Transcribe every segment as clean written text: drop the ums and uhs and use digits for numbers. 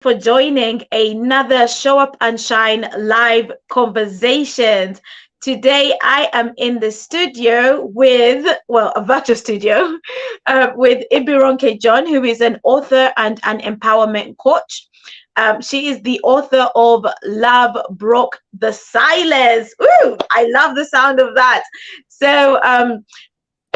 for joining another Show Up and Shine live conversations. Today, I am in the studio with, well, a virtual studio with Ibironke John, who is an author and an empowerment coach. She is the author of Love Broke the Silence. Ooh, I love the sound of that. So,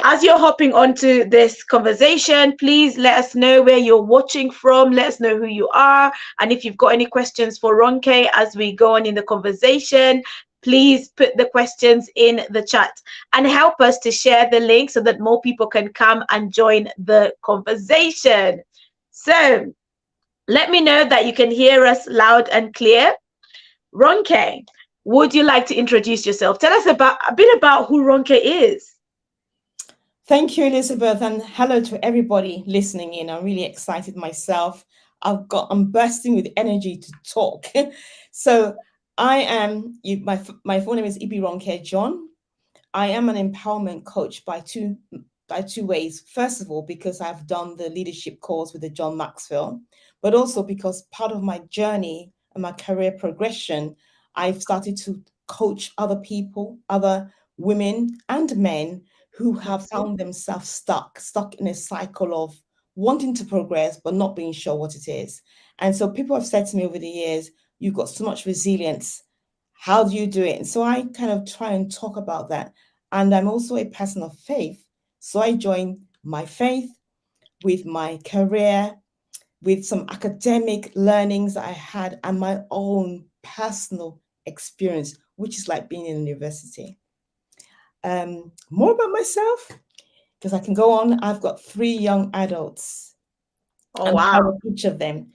as you're hopping onto this conversation, please let us know where you're watching from. Let us know who you are. And if you've got any questions for Ronke as we go on in the conversation, please put the questions in the chat and help us to share the link so that more people can come and join the conversation. So let me know that you can hear us loud and clear. Ronke, would you like to introduce yourself? Tell us about a bit about who Ronke is. Thank you, Elizabeth, and hello to everybody listening in. I'm really excited myself. I'm bursting with energy to talk. So I am my full name is Ibironke John. I am an empowerment coach by two ways. First of all, because I've done the leadership course with the John Maxwell, but also because part of my journey and my career progression, I've started to coach other people, other women and men who have Okay. found themselves stuck in a cycle of wanting to progress but not being sure what it is. And so people have said to me over the years, "You've got so much resilience. How do you do it?" And so I kind of try and talk about that. And I'm also a person of faith. So I join my faith with my career, with some academic learnings that I had, and my own personal experience, which is like being in university. More about myself, because I can go on. I've got three young adults. Oh, I'm proud wow. of each of them.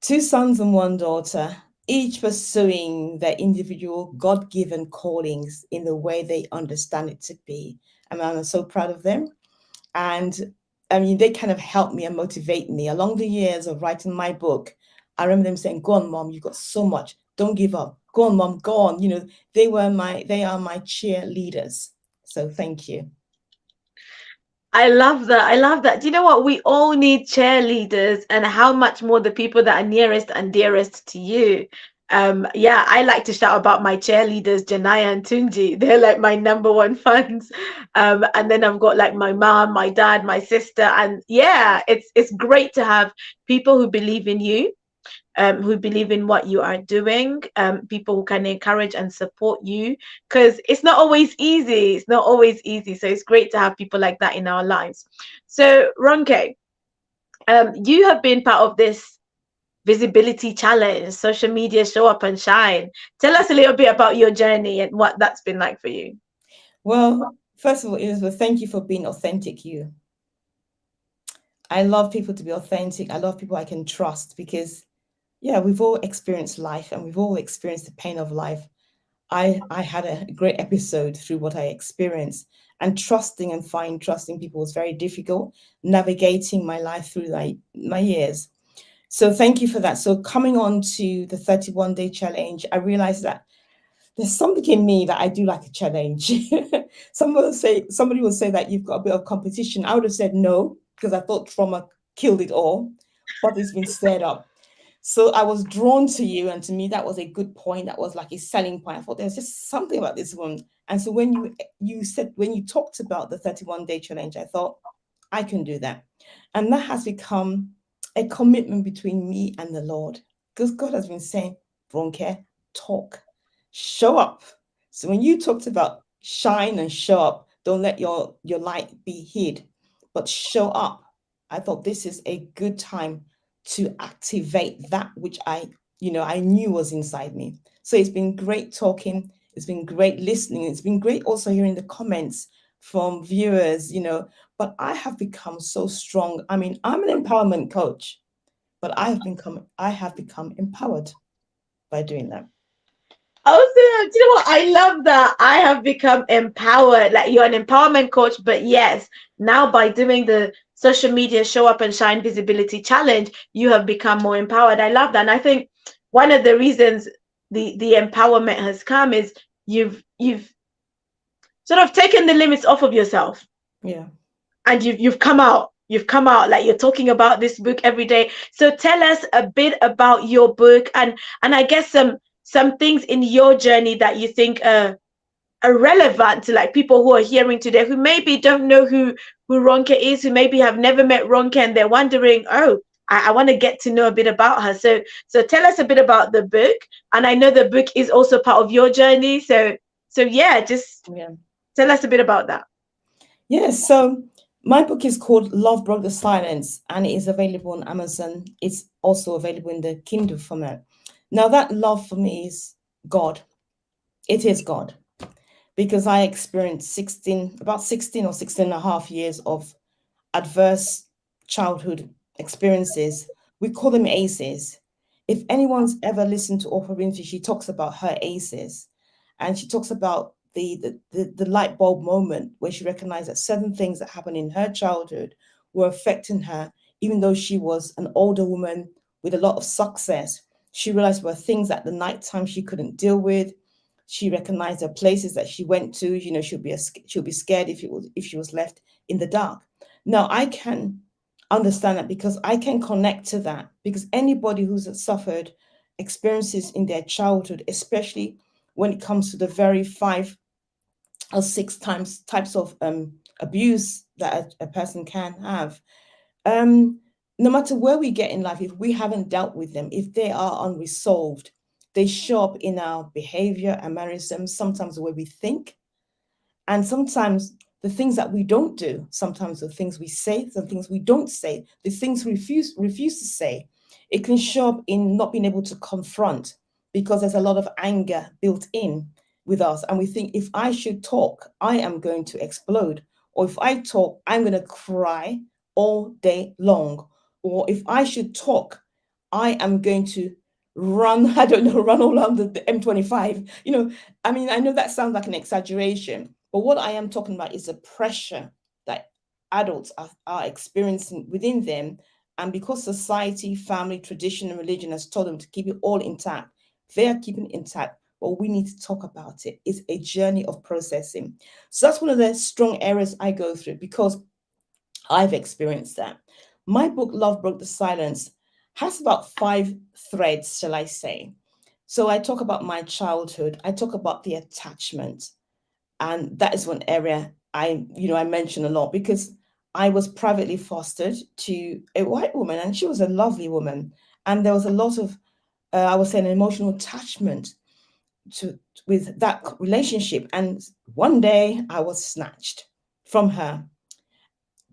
Two sons and one daughter, each pursuing their individual God given callings in the way they understand it to be. And I'm so proud of them. And I mean, they kind of help me and motivate me along the years of writing my book. I remember them saying, "Go on, mom, you've got so much. Don't give up. Go on, mom, go on." They are my cheerleaders. So thank you. I love that. I love that. Do you know what? We all need cheerleaders, and how much more the people that are nearest and dearest to you. Yeah, I like to shout about my cheerleaders, Janaya and Tunji. They're like my number one fans. And then I've got like my mom, my dad, my sister, and yeah, it's great to have people who believe in you, who believe in what you are doing, people who can encourage and support you, because it's not always easy. It's not always easy. So it's great to have people like that in our lives. So, Ronke, you have been part of this visibility challenge, social media show up and shine. Tell us a little bit about your journey and what that's been like for you. Well, first of all, Elizabeth, thank you for being authentic you. I love people to be authentic. I love people I can trust because, yeah, we've all experienced life and we've all experienced the pain of life. I had a great episode through what I experienced, and trusting people was very difficult, navigating my life through my years. So thank you for that. So coming on to the 31-day challenge, I realized that there's something in me that I do like a challenge. Somebody will say that you've got a bit of competition. I would have said no, because I thought trauma killed it all, but it's been stirred up. So I was drawn to you, and to me that was a good point. That was like a selling point. I thought there's just something about this woman. And so when you talked about the 31-day challenge, I thought I can do that. And that has become a commitment between me and the Lord. Because God has been saying, Bronke, talk, show up. So when you talked about shine and show up, don't let your light be hid, but show up. I thought this is a good time to activate that which I knew was inside me. So it's been great talking. It's been great listening. It's been great also hearing the comments from viewers. But I have become so strong. I mean, I'm an empowerment coach, but I have become empowered by doing that. Awesome. Do you know what? I love that. I have become empowered. Like you're an empowerment coach, but yes, now by doing the social media show up and shine visibility challenge, you have become more empowered. I love that. And I think one of the reasons the empowerment has come is you've sort of taken the limits off of yourself, Yeah. and you've come out. you've come out, like you're talking about this book every day. So tell us a bit about your book, and I guess some things in your journey that you think are relevant to like people who are hearing today, who maybe don't know who Ronke is, who maybe have never met Ronke, and they're wondering, oh, I want to get to know a bit about her. So tell us a bit about the book, and I know the book is also part of your journey. So yeah, just Yeah. tell us a bit about that. Yes, so my book is called Love Broke the Silence, and it is available on Amazon. It's also available in the Kindle format. Now, that love for me is God. It is God, because I experienced about 16 or 16 and a half years of adverse childhood experiences. We call them ACEs. If anyone's ever listened to Oprah Winfrey, she talks about her ACEs, and she talks about the light bulb moment where she recognized that certain things that happened in her childhood were affecting her, even though she was an older woman with a lot of success. She realized there were things at the nighttime she couldn't deal with. She recognized the places that she went to. You know, she'll be scared if she was left in the dark. Now, I can understand that because I can connect to that, because anybody who's suffered experiences in their childhood, especially when it comes to the very 5 or 6 types of abuse that a person can have, um, no matter where we get in life, if we haven't dealt with them, if they are unresolved, they show up in our behavior and mannerisms, sometimes the way we think, and sometimes the things that we don't do, sometimes the things we say, some things we don't say, the things we refuse to say, it can show up in not being able to confront, because there's a lot of anger built in with us. And we think, if I should talk, I am going to explode. Or if I talk, I'm going to cry all day long. Or if I should talk, I am going to run, I don't know, run all around the M25. I mean, I know that sounds like an exaggeration, but what I am talking about is the pressure that adults are experiencing within them. And because society, family, tradition, and religion has told them to keep it all intact, they are keeping it intact. But we need to talk about it. It's a journey of processing. So that's one of the strong areas I go through, because I've experienced that. My book, Love Broke the Silence, has about 5 threads, shall I say. So I talk about my childhood, I talk about the attachment, and that is one area I mention a lot, because I was privately fostered to a white woman, and she was a lovely woman, and there was a lot of I would say an emotional attachment to with that relationship. And one day I was snatched from her.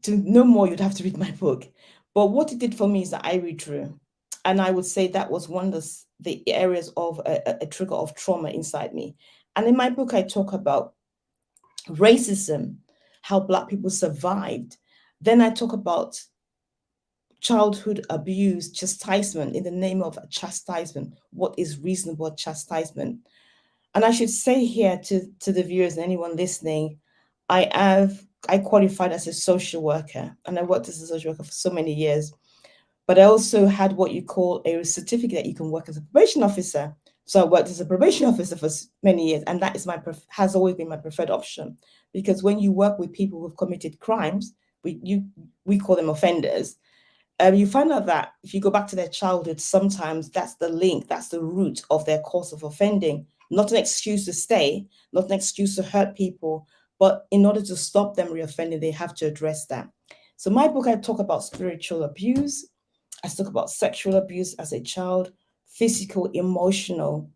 To know more, you'd have to read my book. But what it did for me is that I withdrew, and I would say that was one of the areas of a trigger of trauma inside me. And in my book, I talk about racism, how Black people survived. Then I talk about childhood abuse, chastisement, in the name of chastisement. What is reasonable chastisement? And I should say here to the viewers and anyone listening, I qualified as a social worker, and I worked as a social worker for so many years. But I also had what you call a certificate that you can work as a probation officer. So I worked as a probation officer for many years, and that is has always been my preferred option, because when you work with people who've committed crimes, we call them offenders. You find out that if you go back to their childhood, sometimes that's the link, that's the root of their cause of offending. Not an excuse to stay, not an excuse to hurt people, but in order to stop them reoffending, they have to address that. So my book, I talk about spiritual abuse. I talk about sexual abuse as a child, physical, emotional,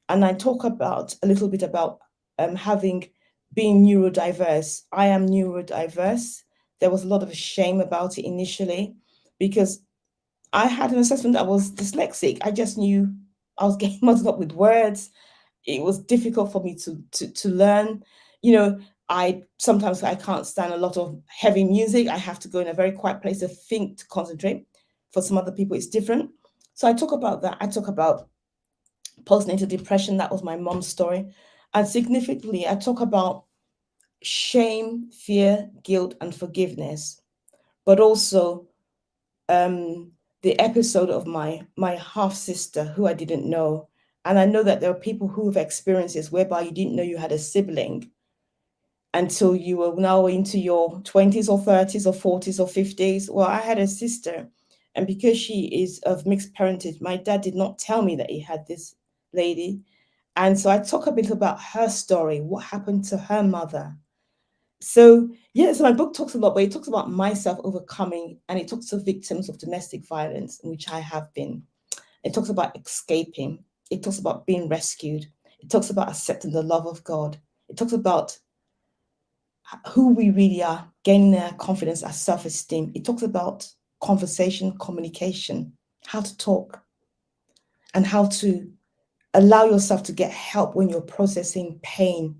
and I talk about a little bit about having being neurodiverse. I am neurodiverse. There was a lot of shame about it initially, because I had an assessment that I was dyslexic. I just knew I was getting muddled up with words. It was difficult for me to learn. You know, I can't stand a lot of heavy music. I have to go in a very quiet place to think, to concentrate. For some other people, it's different. So I talk about that. I talk about postnatal depression. That was my mom's story. And significantly, I talk about shame, fear, guilt, and forgiveness, but also the episode of my half sister who I didn't know. And I know that there are people who have experienced this whereby you didn't know you had a sibling, until you were now into your 20s or 30s or 40s or 50s. Well, I had a sister, and because she is of mixed parentage, my dad did not tell me that he had this lady. And so I talk a bit about her story, what happened to her mother. So, yeah, so my book talks a lot, but it talks about myself overcoming, and it talks to victims of domestic violence, which I have been. It talks about escaping. It talks about being rescued. It talks about accepting the love of God. It talks about who we really are, gaining our confidence, our self-esteem. It talks about conversation, communication, how to talk, and how to allow yourself to get help when you're processing pain,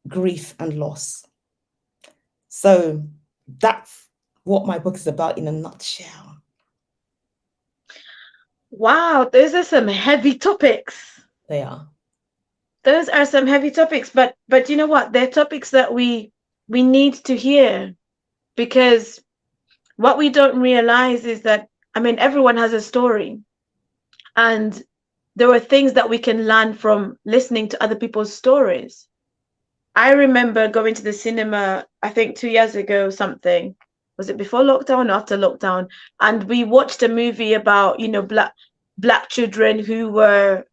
grief, and loss. So that's what my book is about in a nutshell. Wow, those are some heavy topics. They are. Those are some heavy topics, but you know what? They're topics that we need to hear, because what we don't realize is that, I mean, everyone has a story, and there are things that we can learn from listening to other people's stories. I remember going to the cinema, I think 2 years ago, or something. Was it before lockdown or after lockdown? And we watched a movie about, black children who were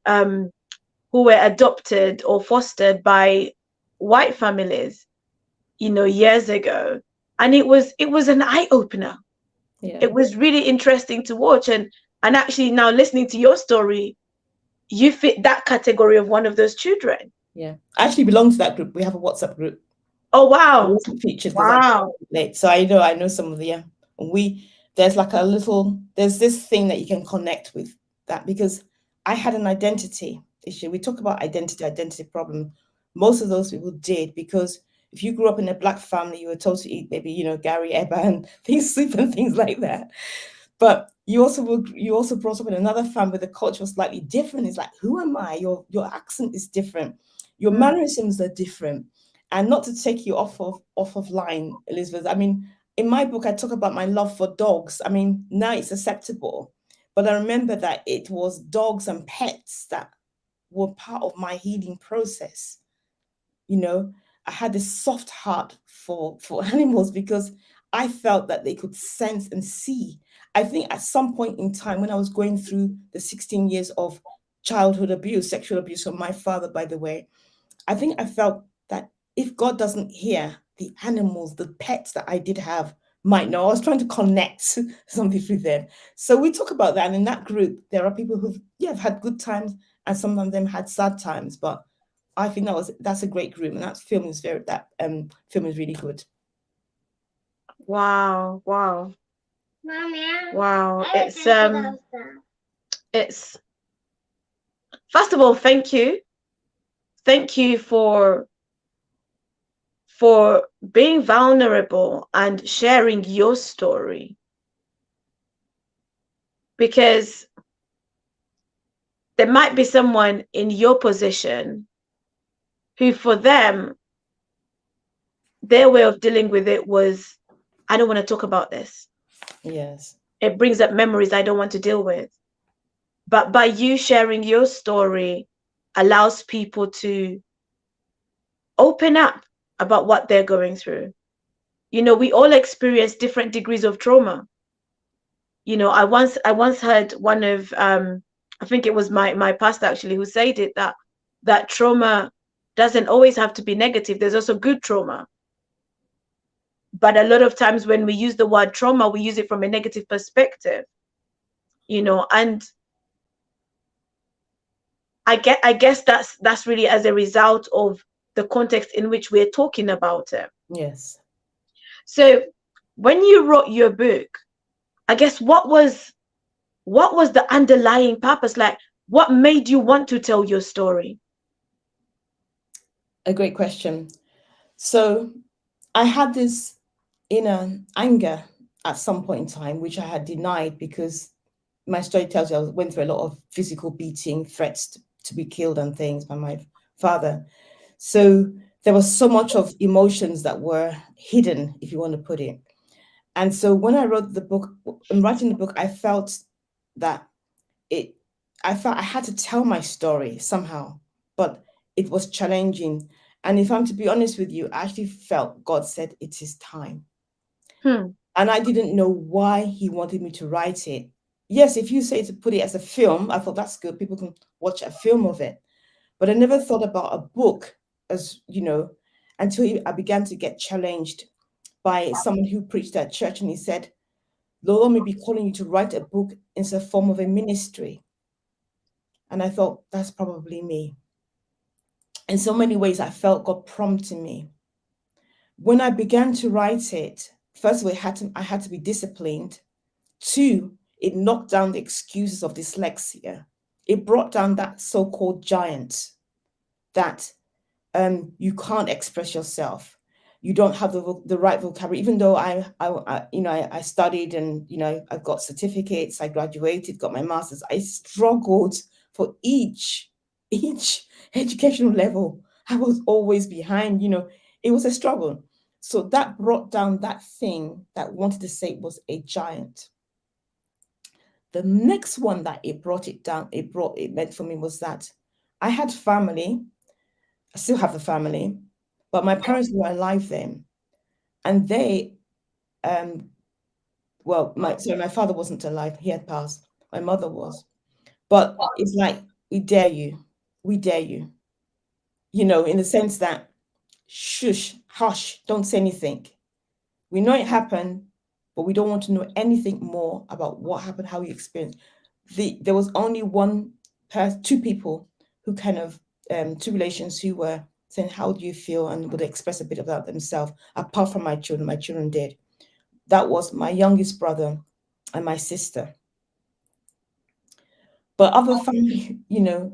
adopted or fostered by white families, years ago. And it was an eye opener. Yeah. It was really interesting to watch. And actually, now listening to your story, you fit that category of one of those children. Yeah. I actually belong to that group. We have a WhatsApp group. Oh, wow. Featured because Wow. late. So I know some of the there's like there's this thing that you can connect with that, because I had an identity issue. We talk about identity problem. Most of those people did, because if you grew up in a black family, you were told to eat maybe, Gary Ebba and things, soup and things like that. But you also brought up in another family where the culture was slightly different. It's like, who am I? Your accent is different. Your mannerisms are different. And not to take you off of line, Elizabeth. I mean, in my book, I talk about my love for dogs. I mean, now it's acceptable, but I remember that it was dogs and pets that were part of my healing process. I had this soft heart for animals, because I felt that they could sense and see. I think at some point in time, when I was going through the 16 years of childhood abuse, sexual abuse from my father, by the way, I think I felt that if God doesn't hear, the animals, the pets that I did have might know. I was trying to connect something through them. So we talk about that. And in that group, there are people who've have had good times, and some of them had sad times. But I think that's a great group, and that film is really good. Wow. Wow. Wow. It's first of all, thank you. Thank you for being vulnerable and sharing your story, because there might be someone in your position who, for them, their way of dealing with it was, I don't want to talk about this. Yes. It brings up memories I don't want to deal with. But by you sharing your story allows people to open up about what they're going through. We all experience different degrees of trauma. I once heard one of I think it was my pastor actually who said it, that trauma doesn't always have to be negative. There's also good trauma. But a lot of times when we use the word trauma, we use it from a negative perspective. And I guess that's really as a result of the context in which we're talking about it. Yes. So when you wrote your book, I guess what was the underlying purpose? Like, what made you want to tell your story? A great question. So I had this inner anger at some point in time, which I had denied, because my story tells you I went through a lot of physical beating, threats to be killed and things by my father. So there was so much of emotions that were hidden, if you want to put it. And so when I wrote the book, in writing the book, I felt that I had to tell my story somehow, but it was challenging. And if I'm to be honest with you, I actually felt God said it is time. Hmm. And I didn't know why he wanted me to write it. Yes, if you say to put it as a film, I thought that's good. People can watch a film of it. But I never thought about a book as, until I began to get challenged by someone who preached at church. And he said, the Lord may be calling you to write a book in the form of a ministry. And I thought, that's probably me. In so many ways, I felt God prompting me. When I began to write it, first of all, I had to be disciplined. Two, it knocked down the excuses of dyslexia. It brought down that so-called giant that you can't express yourself. You don't have the right vocabulary. Even though I studied, and I've got certificates, I graduated, got my master's. I struggled for each educational level. I was always behind. It was a struggle. So that brought down that thing that wanted to say it was a giant. The next one that it brought it down, it meant for me was that I had family. I still have the family, but my parents were alive then, and they, well, my father wasn't alive; he had passed. My mother was, but it's like we dare you, in the sense that shush, hush, don't say anything. We know it happened, but we don't want to know anything more about what happened, how you experienced. There was only two people who kind of, two relations who were saying, "How do you feel?" and would express a bit about themselves. Apart from my children did. That was my youngest brother and my sister. But other family,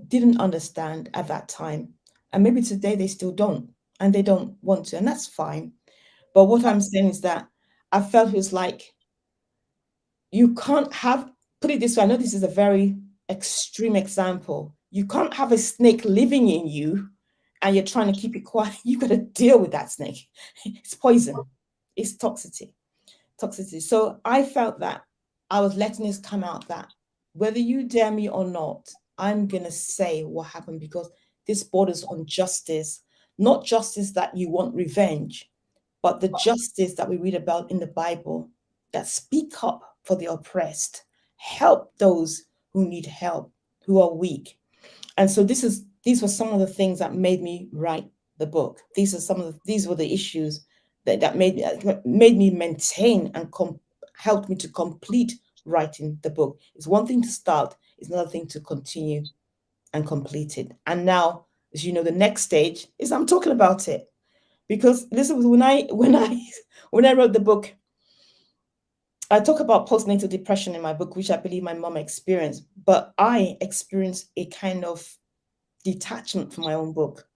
didn't understand at that time, and maybe today they still don't, and they don't want to, and that's fine. But what I'm saying is that I felt it was like, you can't have, put it this way, I know this is a very extreme example. You can't have a snake living in you and you're trying to keep it quiet. You got to deal with that snake. It's poison. It's toxicity. So I felt that I was letting this come out, that whether you dare me or not, I'm going to say what happened, because this borders on justice, not justice that you want revenge, but the justice that we read about in the Bible, that speak up for the oppressed, help those who need help, who are weak. And so these were some of the things that made me write the book. These were the issues that made me maintain and helped me to complete writing the book. It's one thing to start, it's another thing to continue and complete it. And now, as you know, the next stage is I'm talking about it. Because this was when I wrote the book, I talk about postnatal depression in my book, which I believe my mom experienced, but I experienced a kind of detachment from my own book.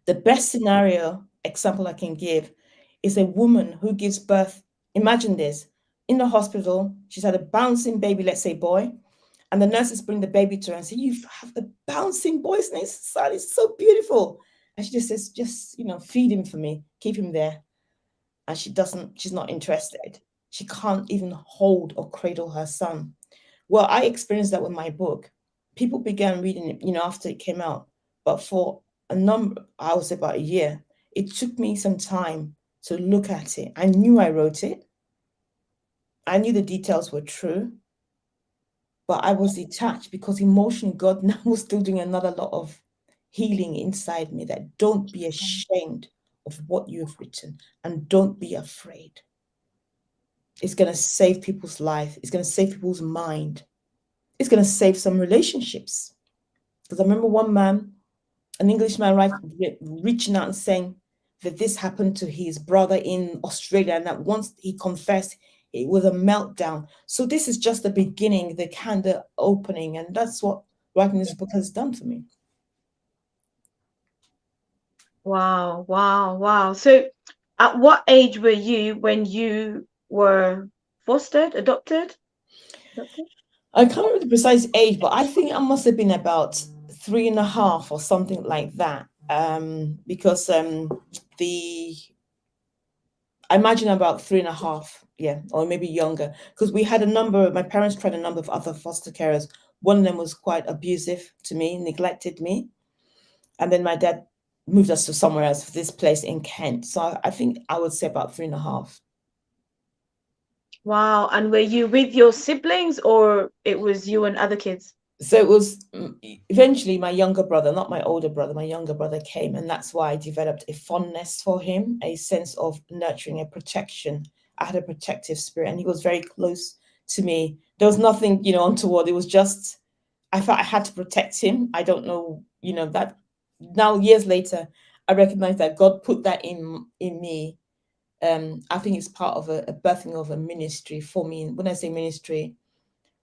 The best scenario example I can give is a woman who gives birth. Imagine this, in the hospital, she's had a bouncing baby, let's say boy, and the nurses bring the baby to her and say, "You have the bouncing boy's name, son, it's so beautiful." And she just says, "Just, feed him for me, keep him there." And she's not interested. She can't even hold or cradle her son. Well, I experienced that with my book. People began reading it, after it came out. But for a number, I would say about a year, it took me some time to look at it. I knew I wrote it. I knew the details were true, but I was detached because emotionally, God now was still doing another lot of healing inside me, that don't be ashamed of what you have written and don't be afraid. It's going to save people's life. It's going to save people's mind. It's going to save some relationships. Because I remember one man, an Englishman, reaching out and saying that this happened to his brother in Australia, and that once he confessed, it was a meltdown. So this is just the beginning, the candle opening, and that's what writing this book has done for me. Wow, wow, wow. So at what age were you when you were fostered, adopted? Adopted? I can't remember the precise age, but I think I must have been about 3.5 or something like that. Because the I imagine about 3.5, yeah, or maybe younger. Because my parents tried a number of other foster carers. One of them was quite abusive to me, neglected me. And then my dad moved us to somewhere else, this place in Kent. So I think I would say about 3.5. Wow. And were you with your siblings or it was you and other kids? So it was eventually my younger brother, not my older brother, my younger brother came, and that's why I developed a fondness for him, a sense of nurturing, a protection. I had a protective spirit, and he was very close to me. There was nothing, untoward. It was just I felt I had to protect him. I don't know, that now years later, I recognize that God put that in me. I think it's part of a birthing of a ministry for me. When I say ministry,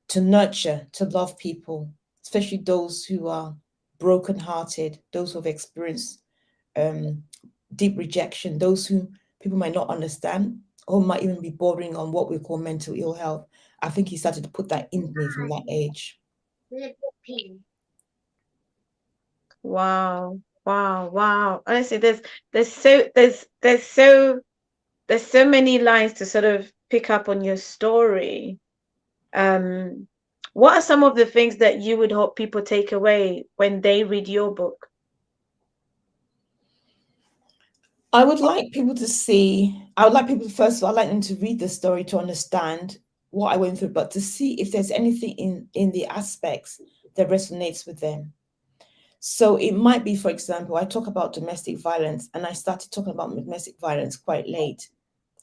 to nurture, to love people, especially those who are brokenhearted, those who have experienced um, deep rejection, those who people might not understand or might even be bordering on what we call mental ill health. I think he started to put that in me from that age. Wow. Wow. Wow. Honestly, there's so many lines to sort of pick up on your story. Um, what are some of the things that you would hope people take away when they read your book? I would like people, first of all, I'd like them to read the story to understand what I went through, but to see if there's anything in the aspects that resonates with them. So it might be, for example, I talk about domestic violence, and I started talking about domestic violence quite late.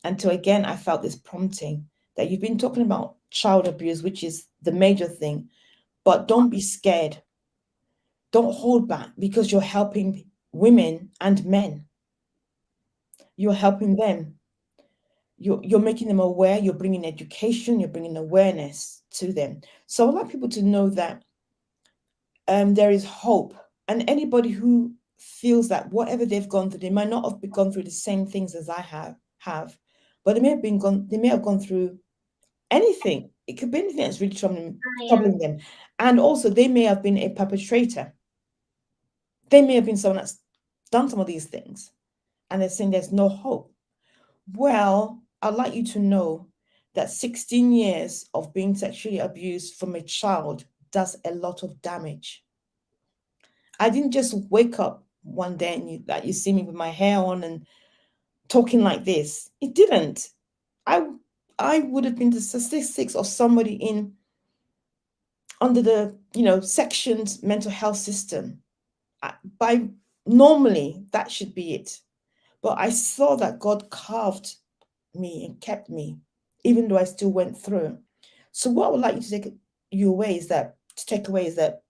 Until again, I felt this prompting that you've been talking about child abuse, which is the major thing, but don't be scared. Don't hold back, because you're helping women and men. You're helping them. You're making them aware. You're bringing education. You're bringing awareness to them. So I'd like people to know that there is hope, and anybody who feels that whatever they've gone through, they might not have gone through the same things as I have, but they may have gone through anything. It could be anything that's really troubling them, and also they may have been a perpetrator. They may have been someone that's done some of these things, and they're saying there's no hope. Well, I'd like you to know that 16 years of being sexually abused from a child does a lot of damage. I didn't just wake up one day and you see me with my hair on and talking like this. It didn't. I I would have been the statistics of somebody in under the sectioned mental health system. By normally that should be it, but I saw that God carved me and kept me, even though I still went through. So what I would like you to take away is that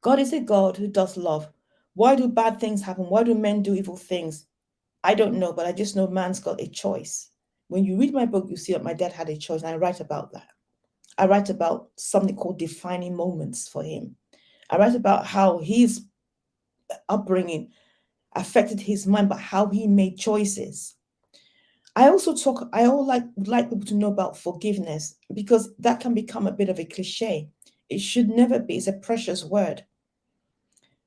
God is a God who does love. Why do bad things happen? Why do men do evil things? I don't know, but I just know man's got a choice. When you read my book, you see that my dad had a choice, and I write about that. I write about something called defining moments for him. I write about how his upbringing affected his mind, but how he made choices. I all would like people to know about forgiveness, because that can become a bit of a cliche. It should never be. It's a precious word.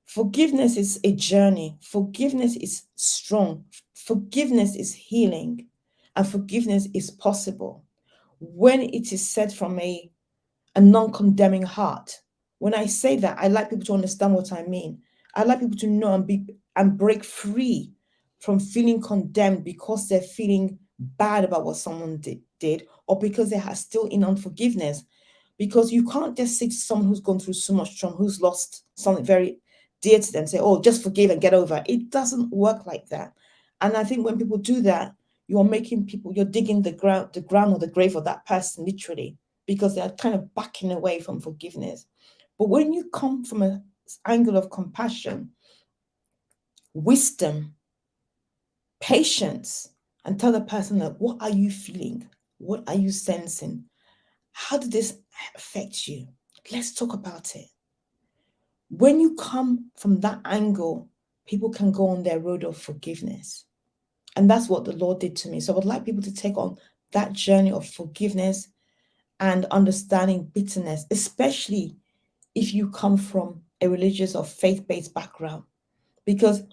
Forgiveness is a journey. Forgiveness is strong. Forgiveness is healing. And forgiveness is possible when it is said from a non condemning heart. When I say that, I like people to understand what I mean. I like people to know and break free from feeling condemned because they're feeling bad about what someone did, or because they are still in unforgiveness. Because you can't just say to someone who's gone through so much trauma, who's lost something very dear to them, say, oh, just forgive and get over. It doesn't work like that. And I think when people do that, you're digging the ground or the grave of that person, literally, because they're kind of backing away from forgiveness. But when you come from an angle of compassion, wisdom, patience, and tell the person that, what are you feeling? What are you sensing? How did this affect you? Let's talk about it. When you come from that angle, people can go on their road of forgiveness. And that's what the Lord did to me. So I would like people to take on that journey of forgiveness and understanding bitterness, especially if you come from a religious or faith-based background. Because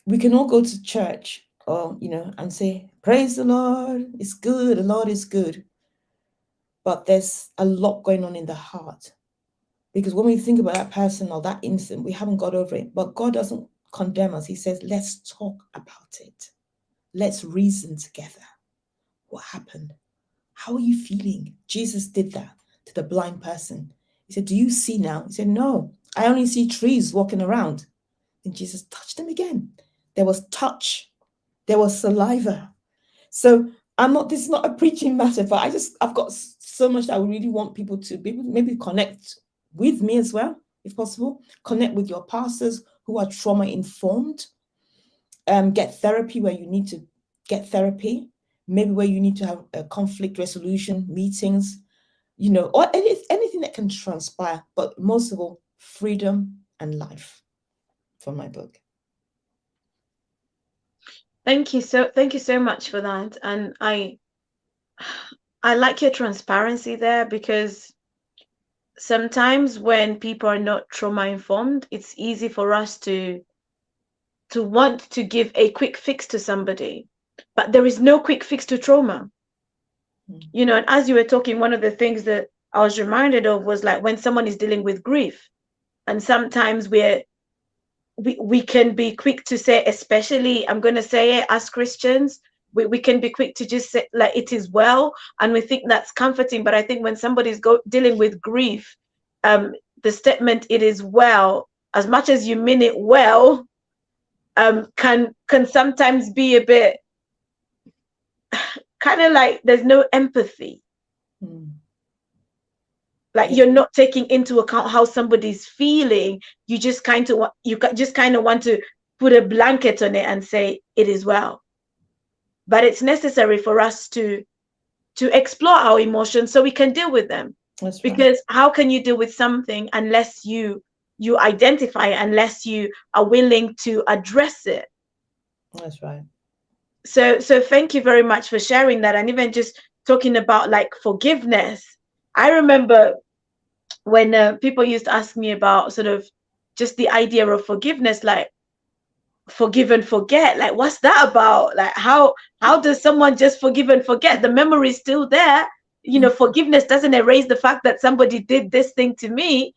we can all go to church or, and say, praise the Lord, it's good, the Lord is good. But there's a lot going on in the heart. Because when we think about that person or that incident, we haven't got over it. But God doesn't condemn us. He says, let's talk about it. Let's reason together. What happened? How are you feeling? Jesus did that to the blind person. He said, do you see now? He said, no, I only see trees walking around. And Jesus touched him again. There was touch. There was saliva. So this is not a preaching matter, but I've got so much that I really want people to maybe connect with me as well, if possible. Connect with your pastors who are trauma informed. Get therapy where you need to get therapy. Maybe where you need to have a conflict resolution meetings, or anything that can transpire. But most of all, freedom and life from my book. Thank you so much for that. And I like your transparency there, because sometimes when people are not trauma informed, it's easy for us to want to give a quick fix to somebody, but there is no quick fix to trauma. And as you were talking, one of the things that I was reminded of was like when someone is dealing with grief, and sometimes we can be quick to say, especially, I'm going to say it, as Christians, we can be quick to just say like it is well, and we think that's comforting. But I think when somebody's dealing with grief, the statement "it is well," as much as you mean it well, can sometimes be a bit kind of like there's no empathy. Like you're not taking into account how somebody's feeling. You just kind of want to put a blanket on it and say it is well. But it's necessary for us to explore our emotions so we can deal with them. That's right. Because how can you deal with something unless you identify it, unless you are willing to address it? That's right. So thank you very much for sharing that. And even just talking about like forgiveness. I remember when people used to ask me about sort of just the idea of forgiveness, like forgive and forget, like what's that about? Like how does someone just forgive and forget? The memory is still there. Forgiveness doesn't erase the fact that somebody did this thing to me.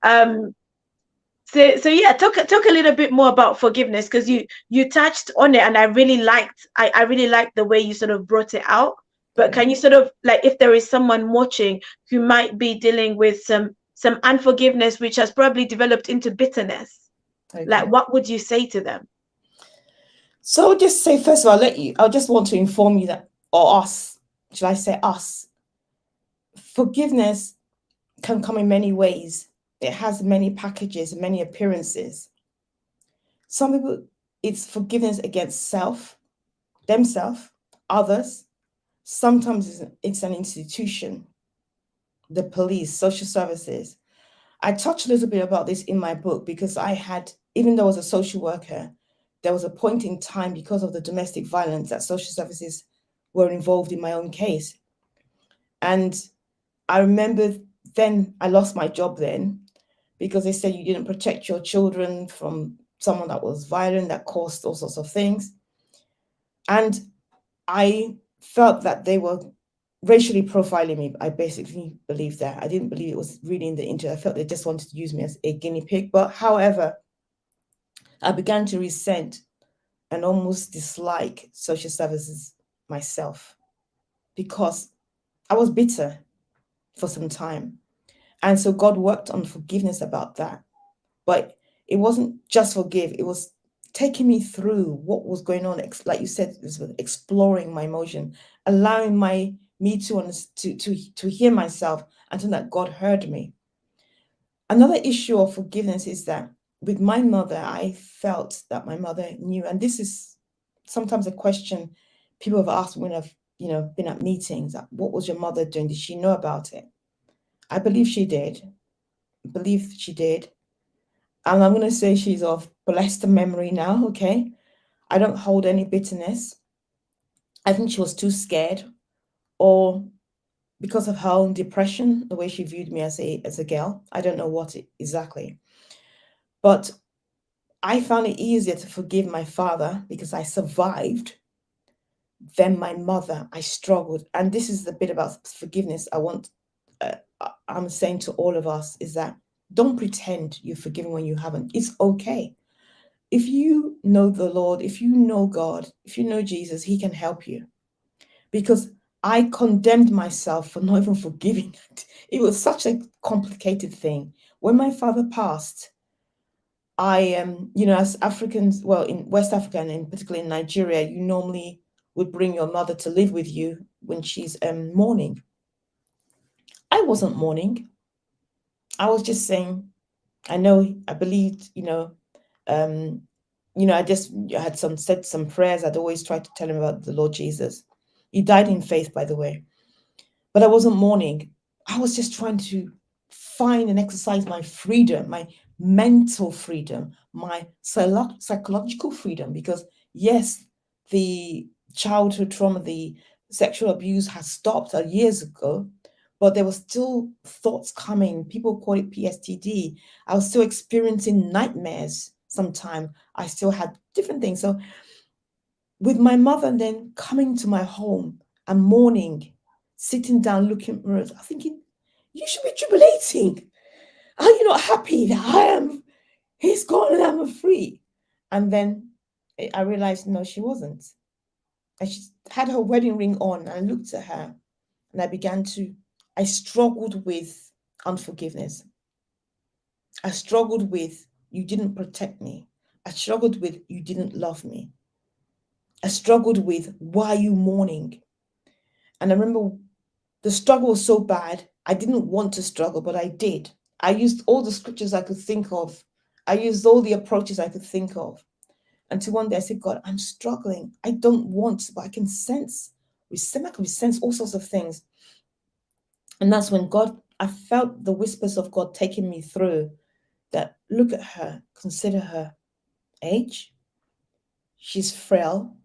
So yeah, talk a little bit more about forgiveness, because you touched on it, and I really liked the way you sort of brought it out. But can you sort of, like, if there is someone watching who might be dealing with some unforgiveness which has probably developed into bitterness, like what would you say to them? So I'll just say, first of all, I'll just want to inform you that, or us, should I say us, forgiveness can come in many ways. It has many packages, many appearances. Some people, it's forgiveness against themselves, others. Sometimes it's an institution, the police, social services. I touched a little bit about this in my book because even though I was a social worker, there was a point in time, because of the domestic violence, that social services were involved in my own case. And I remember then I lost my job then, because they said you didn't protect your children from someone that was violent, that caused all sorts of things. And I felt that they were racially profiling me. I basically believed that. I didn't believe it was really in the interest. I felt they just wanted to use me as a guinea pig. But however, I began to resent and almost dislike social services myself, because I was bitter for some time. And so God worked on forgiveness about that. But it wasn't just forgive, it was taking me through what was going on. Like you said, exploring my emotion, allowing me to hear myself, and to know that God heard me. Another issue of forgiveness is that with my mother, I felt that my mother knew, and this is sometimes a question people have asked when I've been at meetings, that what was your mother doing? Did she know about it? I believe she did. And I'm going to say she's of blessed memory now, okay? I don't hold any bitterness. I think she was too scared, or because of her own depression, the way she viewed me as a girl. I don't know what exactly. But I found it easier to forgive my father because I survived than my mother. I struggled. And this is the bit about forgiveness I'm saying to all of us, is that don't pretend you're forgiven when you haven't. It's okay. if you know the Lord, if you know God, if you know Jesus, he can help you. Because I condemned myself for not even forgiving it. It was such a complicated thing. When my father passed, I am, as Africans, well, in West Africa and in particularly in Nigeria, you normally would bring your mother to live with you when she's mourning. I wasn't mourning. I was just saying, I know, I believed, um, I had said some prayers. I'd always tried to tell him about the Lord Jesus. He died in faith, by the way. But I wasn't mourning. I was just trying to find and exercise my freedom, my mental freedom, my psychological freedom. Because yes, the childhood trauma, the sexual abuse has stopped years ago, but there were still thoughts coming. People call it PSTD. I was still experiencing nightmares sometimes. I still had different things. So with my mother then coming to my home and mourning, sitting down, looking at me, I'm thinking, you should be jubilating. Are you not happy that he's gone and I'm free? And then I realized, no, she wasn't. And she had her wedding ring on, and I looked at her and I struggled with unforgiveness. I struggled with, you didn't protect me. I struggled with, you didn't love me. I struggled with, why are you mourning? And I remember the struggle was so bad, I didn't want to struggle, but I did. I used all the scriptures I could think of. I used all the approaches I could think of. Until one day I said, God, I'm struggling. I don't want, but I can sense, I can sense all sorts of things. And that's when I felt the whispers of God taking me through that. Look at her, consider her age. She's frail.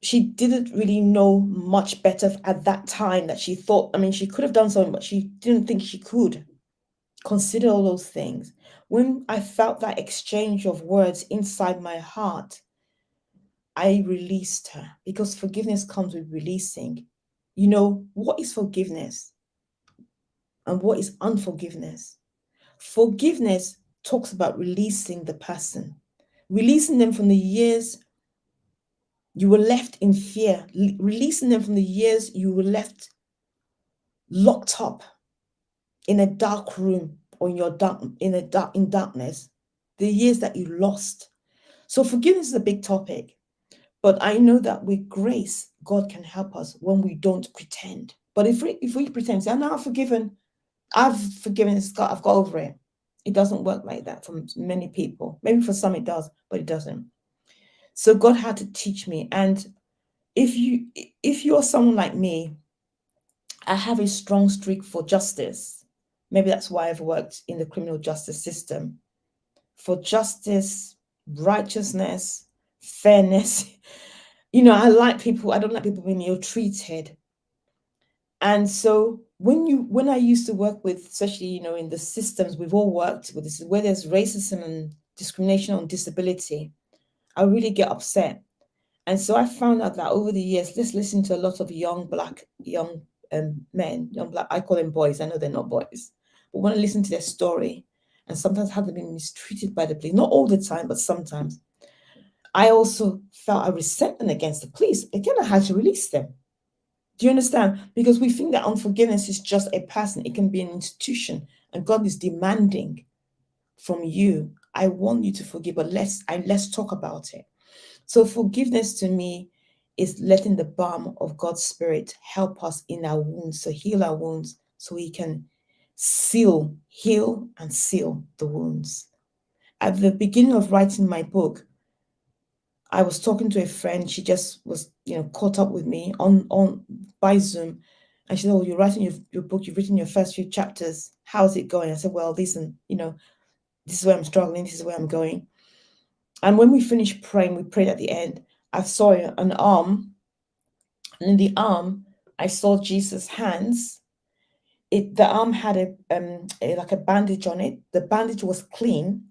She didn't really know much better at that time that she thought, she could have done something, but she didn't think she could. Consider all those things. When I felt that exchange of words inside my heart, I released her, because forgiveness comes with releasing. What is forgiveness and what is unforgiveness? Forgiveness talks about releasing the person, releasing them from the years you were left in fear, releasing them from the years you were left locked up in a dark room or in darkness, the years that you lost. So forgiveness is a big topic, but I know that with grace, God can help us when we don't pretend. But if we pretend, say, "No, I've forgiven, I've got over it," it doesn't work like that for many people. Maybe for some it does, but it doesn't. So God had to teach me. And if you're someone like me, I have a strong streak for justice. Maybe that's why I've worked in the criminal justice system. For justice, righteousness, fairness. I don't like people being ill-treated. And so when I used to work with, especially, in the systems we've all worked with, this is where there's racism and discrimination on disability, I really get upset. And so I found out that over the years, let's listen to a lot of young men, young black, I call them boys, I know they're not boys, but when I listen to their story and sometimes how they've been mistreated by the police, not all the time, but sometimes, I also felt a resentment against the police. Again, I had to release them. Do you understand? Because we think that unforgiveness is just a person, it can be an institution, and God is demanding from you, I want you to forgive, but let's talk about it. So forgiveness to me is letting the balm of God's Spirit help us in our wounds, so heal our wounds, so He can heal and seal the wounds. At the beginning of writing my book, I was talking to a friend. She just was, caught up with me on by Zoom, and she said, "Oh, you're writing your book. You've written your first few chapters. How's it going?" I said, "Well, listen, this is where I'm struggling. This is where I'm going." And when we finished praying, we prayed at the end. I saw an arm, and in the arm, I saw Jesus' hands. The arm had like a bandage on it. The bandage was clean,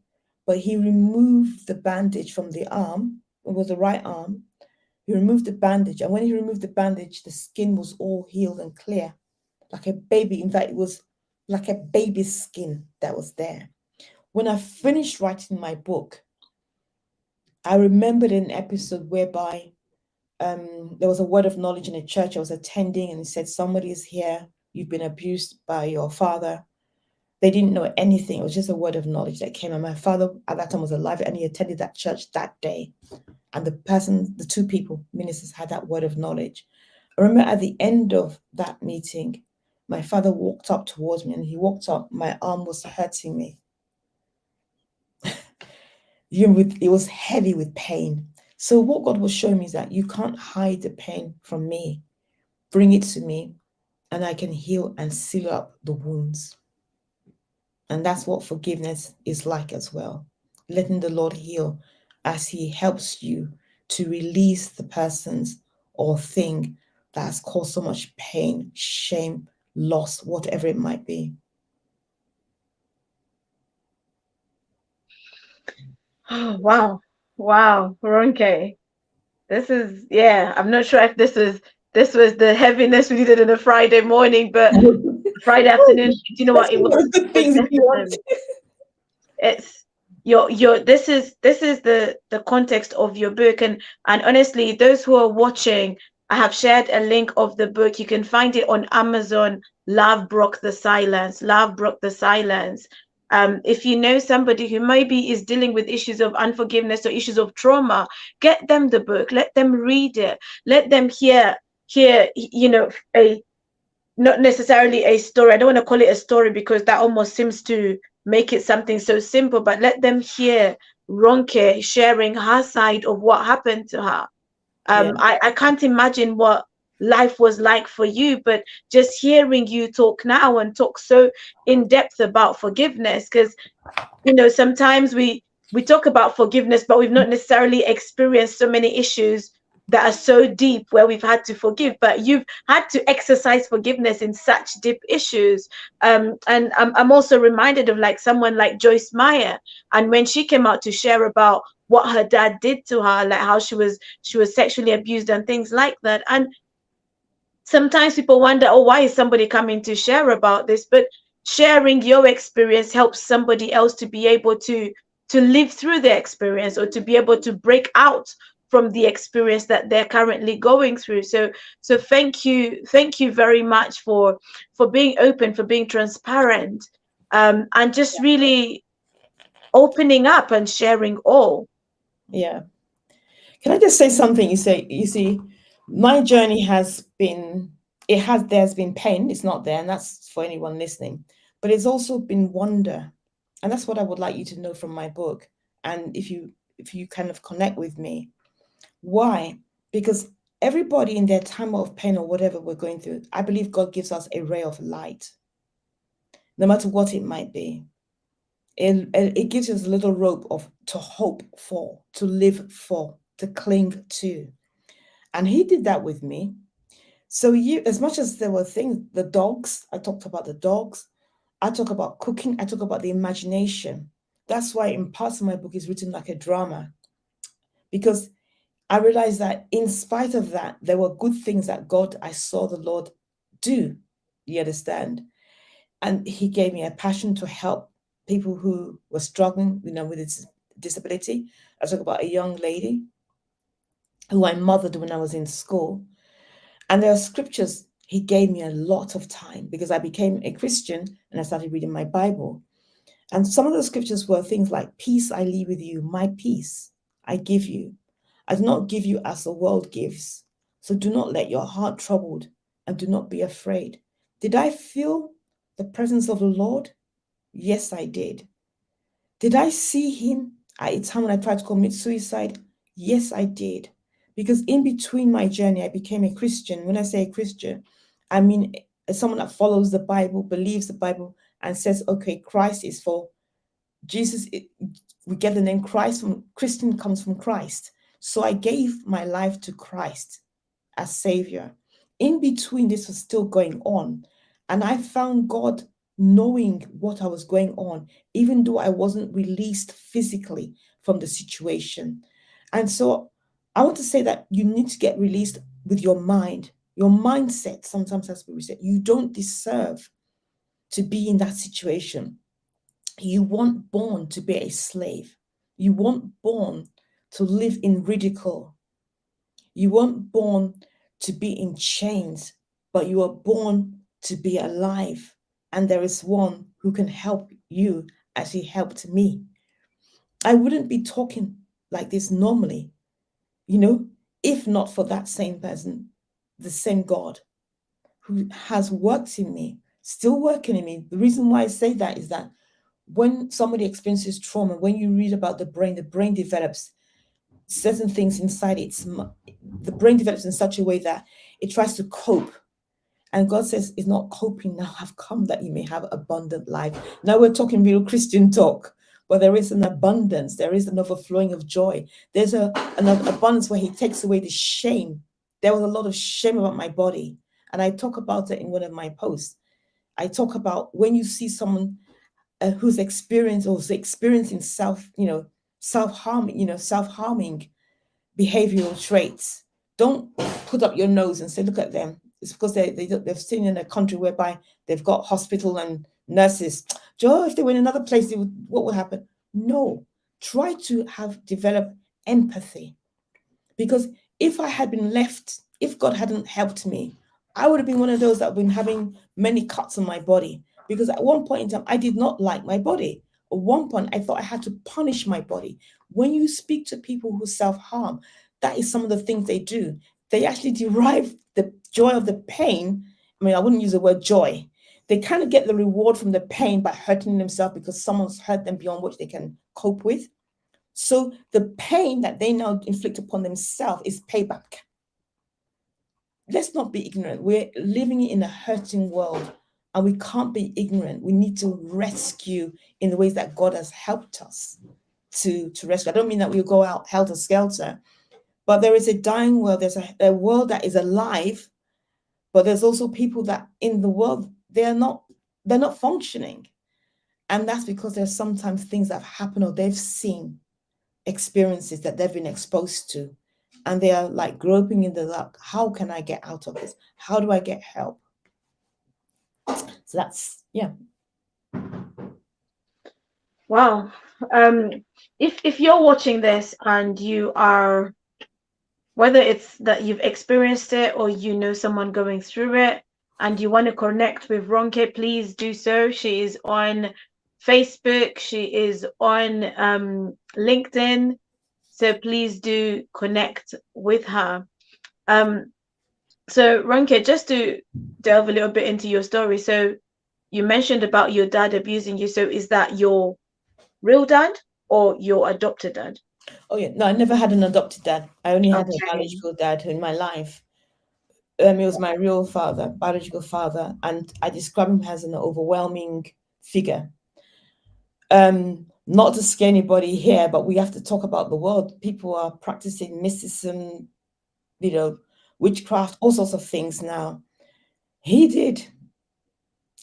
but he removed the bandage from the arm. It was the right arm. He removed the bandage, and when he removed the bandage, the skin was all healed and clear, like a baby. In fact, it was like a baby's skin that was there. When I finished writing my book, I remembered an episode whereby there was a word of knowledge in a church I was attending, and it said, somebody is here, you've been abused by your father. They didn't know anything. It was just a word of knowledge that came. And my father at that time was alive, and he attended that church that day. And the two people, ministers, had that word of knowledge. I remember at the end of that meeting, my father walked up towards me, and he walked up, my arm was hurting me. It was heavy with pain. So what God was showing me is that you can't hide the pain from me. Bring it to me, and I can heal and seal up the wounds. And that's what forgiveness is like as well. Letting the Lord heal as He helps you to release the persons or thing that has caused so much pain, shame, loss, whatever it might be. Oh, wow. Wow, Ronke. This is, yeah, I'm not sure if this was the heaviness we needed on a Friday morning, but Friday afternoon, do you know Let's what? talk about good Was things if you want. necessary. It's your this is the context of your book, and honestly, those who are watching, I have shared a link of the book. You can find it on Amazon. Love Broke the Silence. Love Broke the Silence. If you know somebody who maybe is dealing with issues of unforgiveness or issues of trauma, get them the book. Let them read it. Let them hear a not necessarily a story. I don't want to call it a story because that almost seems to make it something so simple, but let them hear Ronke sharing her side of what happened to her. Yeah, I can't imagine what life was like for you, but just hearing you talk now and talk so in depth about forgiveness, because sometimes we talk about forgiveness, but we've not necessarily experienced so many issues that are so deep where we've had to forgive, but you've had to exercise forgiveness in such deep issues. And I'm also reminded of like someone like Joyce Meyer, and when she came out to share about what her dad did to her, like how she was sexually abused and things like that. And sometimes people wonder, oh, why is somebody coming to share about this? But sharing your experience helps somebody else to be able to live through the experience, or to be able to break out from the experience that they're currently going through. So thank you very much for being open, for being transparent, and just really opening up and sharing all. yeah. Can I just say something? You see, my journey there's been pain, it's not there, and that's for anyone listening, but it's also been wonder. And that's what I would like you to know from my book. And if you kind of connect with me, why? Because everybody in their time of pain or whatever we're going through, I believe God gives us a ray of light, no matter what it might be. It gives us a little rope to hope for, to live for, to cling to. And He did that with me. So as much as there were things, the dogs, I talked about the dogs, I talk about cooking, I talk about the imagination. That's why in parts of my book is written like a drama, because I realized that in spite of that, there were good things that I saw the Lord do. You understand? And He gave me a passion to help people who were struggling, with this disability. I talk about a young lady who I mothered when I was in school. And there are scriptures. He gave me a lot of time because I became a Christian and I started reading my Bible. And some of the scriptures were things like, peace I leave with you, my peace I give you. I do not give you as the world gives. So do not let your heart troubled and do not be afraid. Did I feel the presence of the Lord? Yes, I did. Did I see Him at a time when I tried to commit suicide? Yes, I did. Because in between my journey, I became a Christian. When I say a Christian, I mean someone that follows the Bible, believes the Bible, and says, okay, Christ is for Jesus. We get the name Christ from Christian, comes from Christ. So I gave my life to Christ as Savior. In between, this was still going on. And I found God knowing what I was going on, even though I wasn't released physically from the situation. And so I want to say that you need to get released with your mind. Your mindset sometimes has to be reset. You don't deserve to be in that situation. You weren't born to be a slave. You weren't born to live in ridicule. You weren't born to be in chains, but you were born to be alive. And there is one who can help you as he helped me. I wouldn't be talking like this normally, you know, if not for that same person, the same God who has worked in me, still working in me. The reason why I say that is that when somebody experiences trauma, when you read about the brain develops certain things inside it. The brain develops in such a way that it tries to cope. And God says, it's not coping now. I've come that you may have abundant life. Now we're talking real Christian talk, but there is an abundance. There is an overflowing of joy. There's an abundance where he takes away the shame. There was a lot of shame about my body. And I talk about it in one of my posts. I talk about when you see someone who's experienced or is experiencing self-harming behavioral traits. Don't put up your nose and say, look at them. It's because they've seen in a country whereby they've got hospital and nurses. Joe, if they were in another place, what would happen? No, try to develop empathy. Because if I had been left, if God hadn't helped me, I would have been one of those that have been having many cuts on my body. Because at one point in time, I did not like my body. At one point, I thought I had to punish my body. When you speak to people who self-harm, that is some of the things they do. They actually derive the joy of the pain. I mean, I wouldn't use the word joy. They kind of get the reward from the pain by hurting themselves because someone's hurt them beyond what they can cope with. So the pain that they now inflict upon themselves is payback. Let's not be ignorant. We're living in a hurting world and we can't be ignorant. We need to rescue in the ways that God has helped us to rescue. I don't mean that we'll go out helter-skelter, but there is a dying world. There's a world that is alive, but there's also people that in the world, they're not functioning. And that's because there's sometimes things that have happened or they've seen experiences that they've been exposed to, and they are like groping in the dark. How can I get out of this? How do I get help? So that's, yeah. Wow. If you're watching this and you are, whether it's that you've experienced it or you know someone going through it and you want to connect with Ronke, please do so. She is on Facebook, she is on LinkedIn, so please do connect with her. So Ronke, just to delve a little bit into your story, so you mentioned about your dad abusing you. So is that your real dad or your adopted dad? Oh yeah, no, I never had an adopted dad. I only had a Okay. biological dad in my life. It was my real father, biological father, and I describe him as an overwhelming figure. Not to scare anybody here, but we have to talk about the world. People are practicing mysticism, witchcraft, all sorts of things now. He did.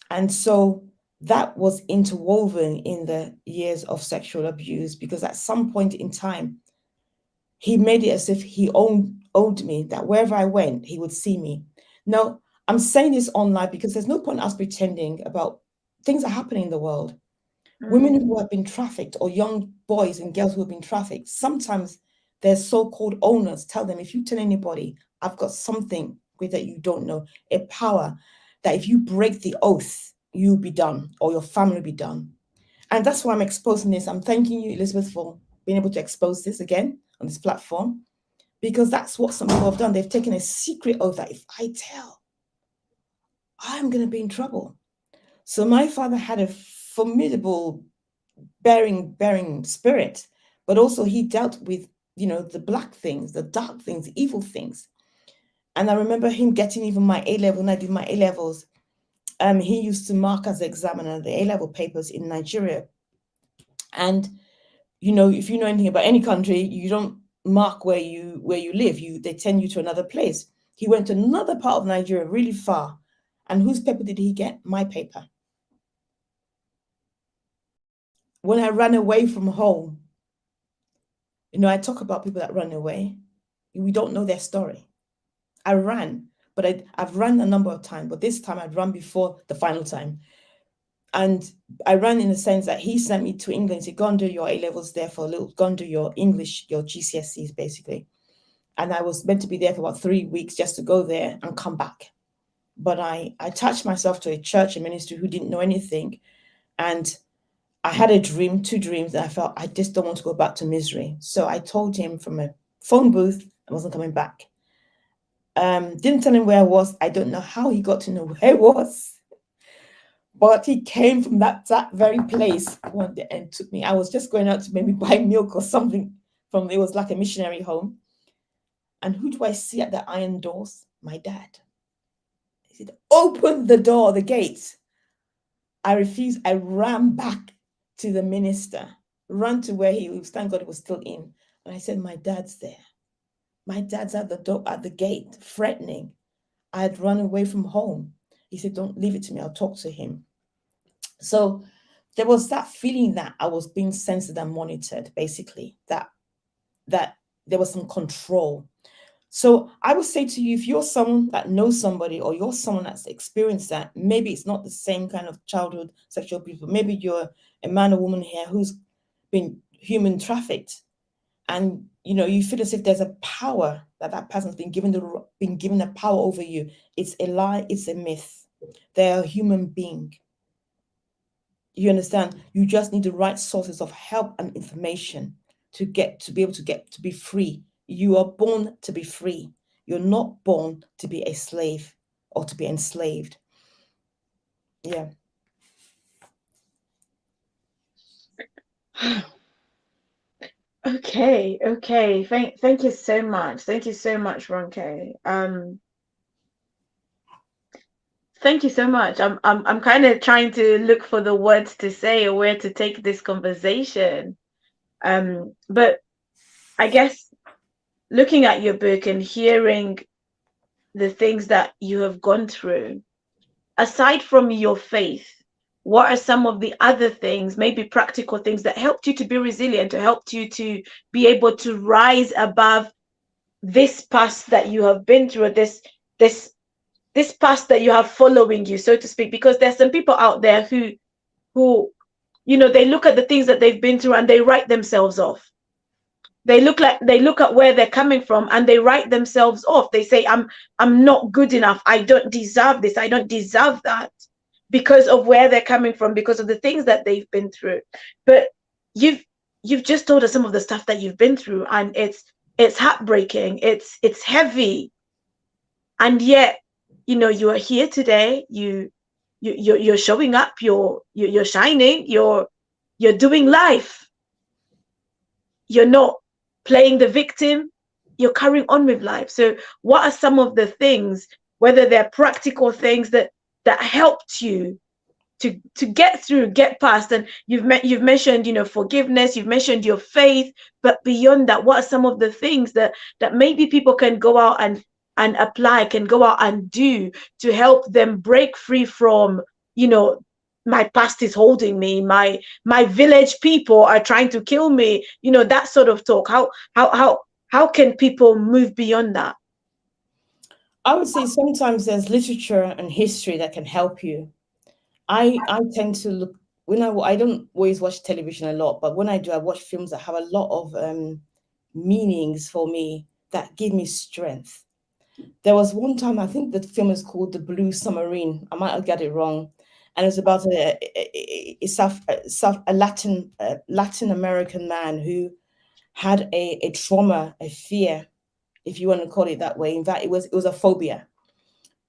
And so that was interwoven in the years of sexual abuse, because at some point in time, he made it as if he owed me, that wherever I went, he would see me. Now, I'm saying this online because there's no point us pretending about things are happening in the world. Women who have been trafficked or young boys and girls who have been trafficked, sometimes their so-called owners tell them, if you tell anybody, I've got something that you don't know, a power that if you break the oath, you'll be done or your family will be done. And that's why I'm exposing this. I'm thanking you, Elizabeth, for being able to expose this again on this platform, because that's what some people have done. They've taken a secret oath that if I tell, I'm going to be in trouble. So my father had a formidable bearing spirit, but also he dealt with, the black things, the dark things, the evil things. And I remember him getting even my A-level, when I did my A-levels, he used to mark as examiner the A-level papers in Nigeria. And, if you know anything about any country, you don't mark where you live. They send you to another place. He went to another part of Nigeria, really far. And whose paper did he get? My paper. When I ran away from home, I talk about people that run away. We don't know their story. I ran, but I've run a number of times, but this time I'd run before the final time. And I ran in the sense that he sent me to England. He said, go and do your A levels there for a little, go and do your English, your GCSEs basically. And I was meant to be there for about 3 weeks just to go there and come back. But I attached myself to a church and ministry who didn't know anything. And I had a dream, 2 dreams, and I felt I just don't want to go back to misery. So I told him from a phone booth I wasn't coming back. Didn't tell him where I was. I don't know how he got to know where I was. But he came from that very place one day and took me. I was just going out to maybe buy milk or something it was like a missionary home. And who do I see at the iron doors? My dad. He said, open the door, the gate. I refused. I ran back to the minister, ran to where he was. Thank God he was still in. And I said, my dad's there. My dad's at the door, at the gate, threatening. I had run away from home. He said, don't leave it to me. I'll talk to him. So there was that feeling that I was being censored and monitored, basically, that there was some control. So I would say to you, if you're someone that knows somebody or you're someone that's experienced that, maybe it's not the same kind of childhood sexual abuse, but maybe you're a man or woman here who's been human trafficked, and you feel as if there's a power that person's been given the power over you. It's a lie. It's a myth. They're a human being. You understand? You just need the right sources of help and information to be able to be free. You are born to be free. You're not born to be a slave or to be enslaved. Yeah. Okay. Thank you so much. Thank you so much, Ronke. Thank you so much. I'm kind of trying to look for the words to say or where to take this conversation. But I guess looking at your book and hearing the things that you have gone through, aside from your faith, what are some of the other things, maybe practical things that helped you to be resilient, or helped you to be able to rise above this past that you have been through, this past that you have following you, so to speak? Because there's some people out there who they look at the things that they've been through and they write themselves off. They look at where they're coming from and they write themselves off. They say, I'm not good enough. I don't deserve this. I don't deserve that, because of where they're coming from, because of the things that they've been through. But you've just told us some of the stuff that you've been through, and it's heartbreaking. It's heavy. And yet, you are here today. You're showing up, you're shining, you're doing life. You're not playing the victim, you're carrying on with life. So what are some of the things, whether they're practical things that helped you to get through, get past? And you've mentioned, forgiveness, you've mentioned your faith, but beyond that, what are some of the things that maybe people can go out and apply, can go out and do to help them break free from, my past is holding me, my village people are trying to kill me, that sort of talk? How can people move beyond that? I would say sometimes there's literature and history that can help you. I tend to look, when I don't always watch television a lot, but when I do, I watch films that have a lot of meanings for me that give me strength. There was one time, I think the film is called The Blue Submarine. I might have got it wrong. And it's about a Latin American man who had a trauma, a fear, if you want to call it that way. In fact, it was a phobia,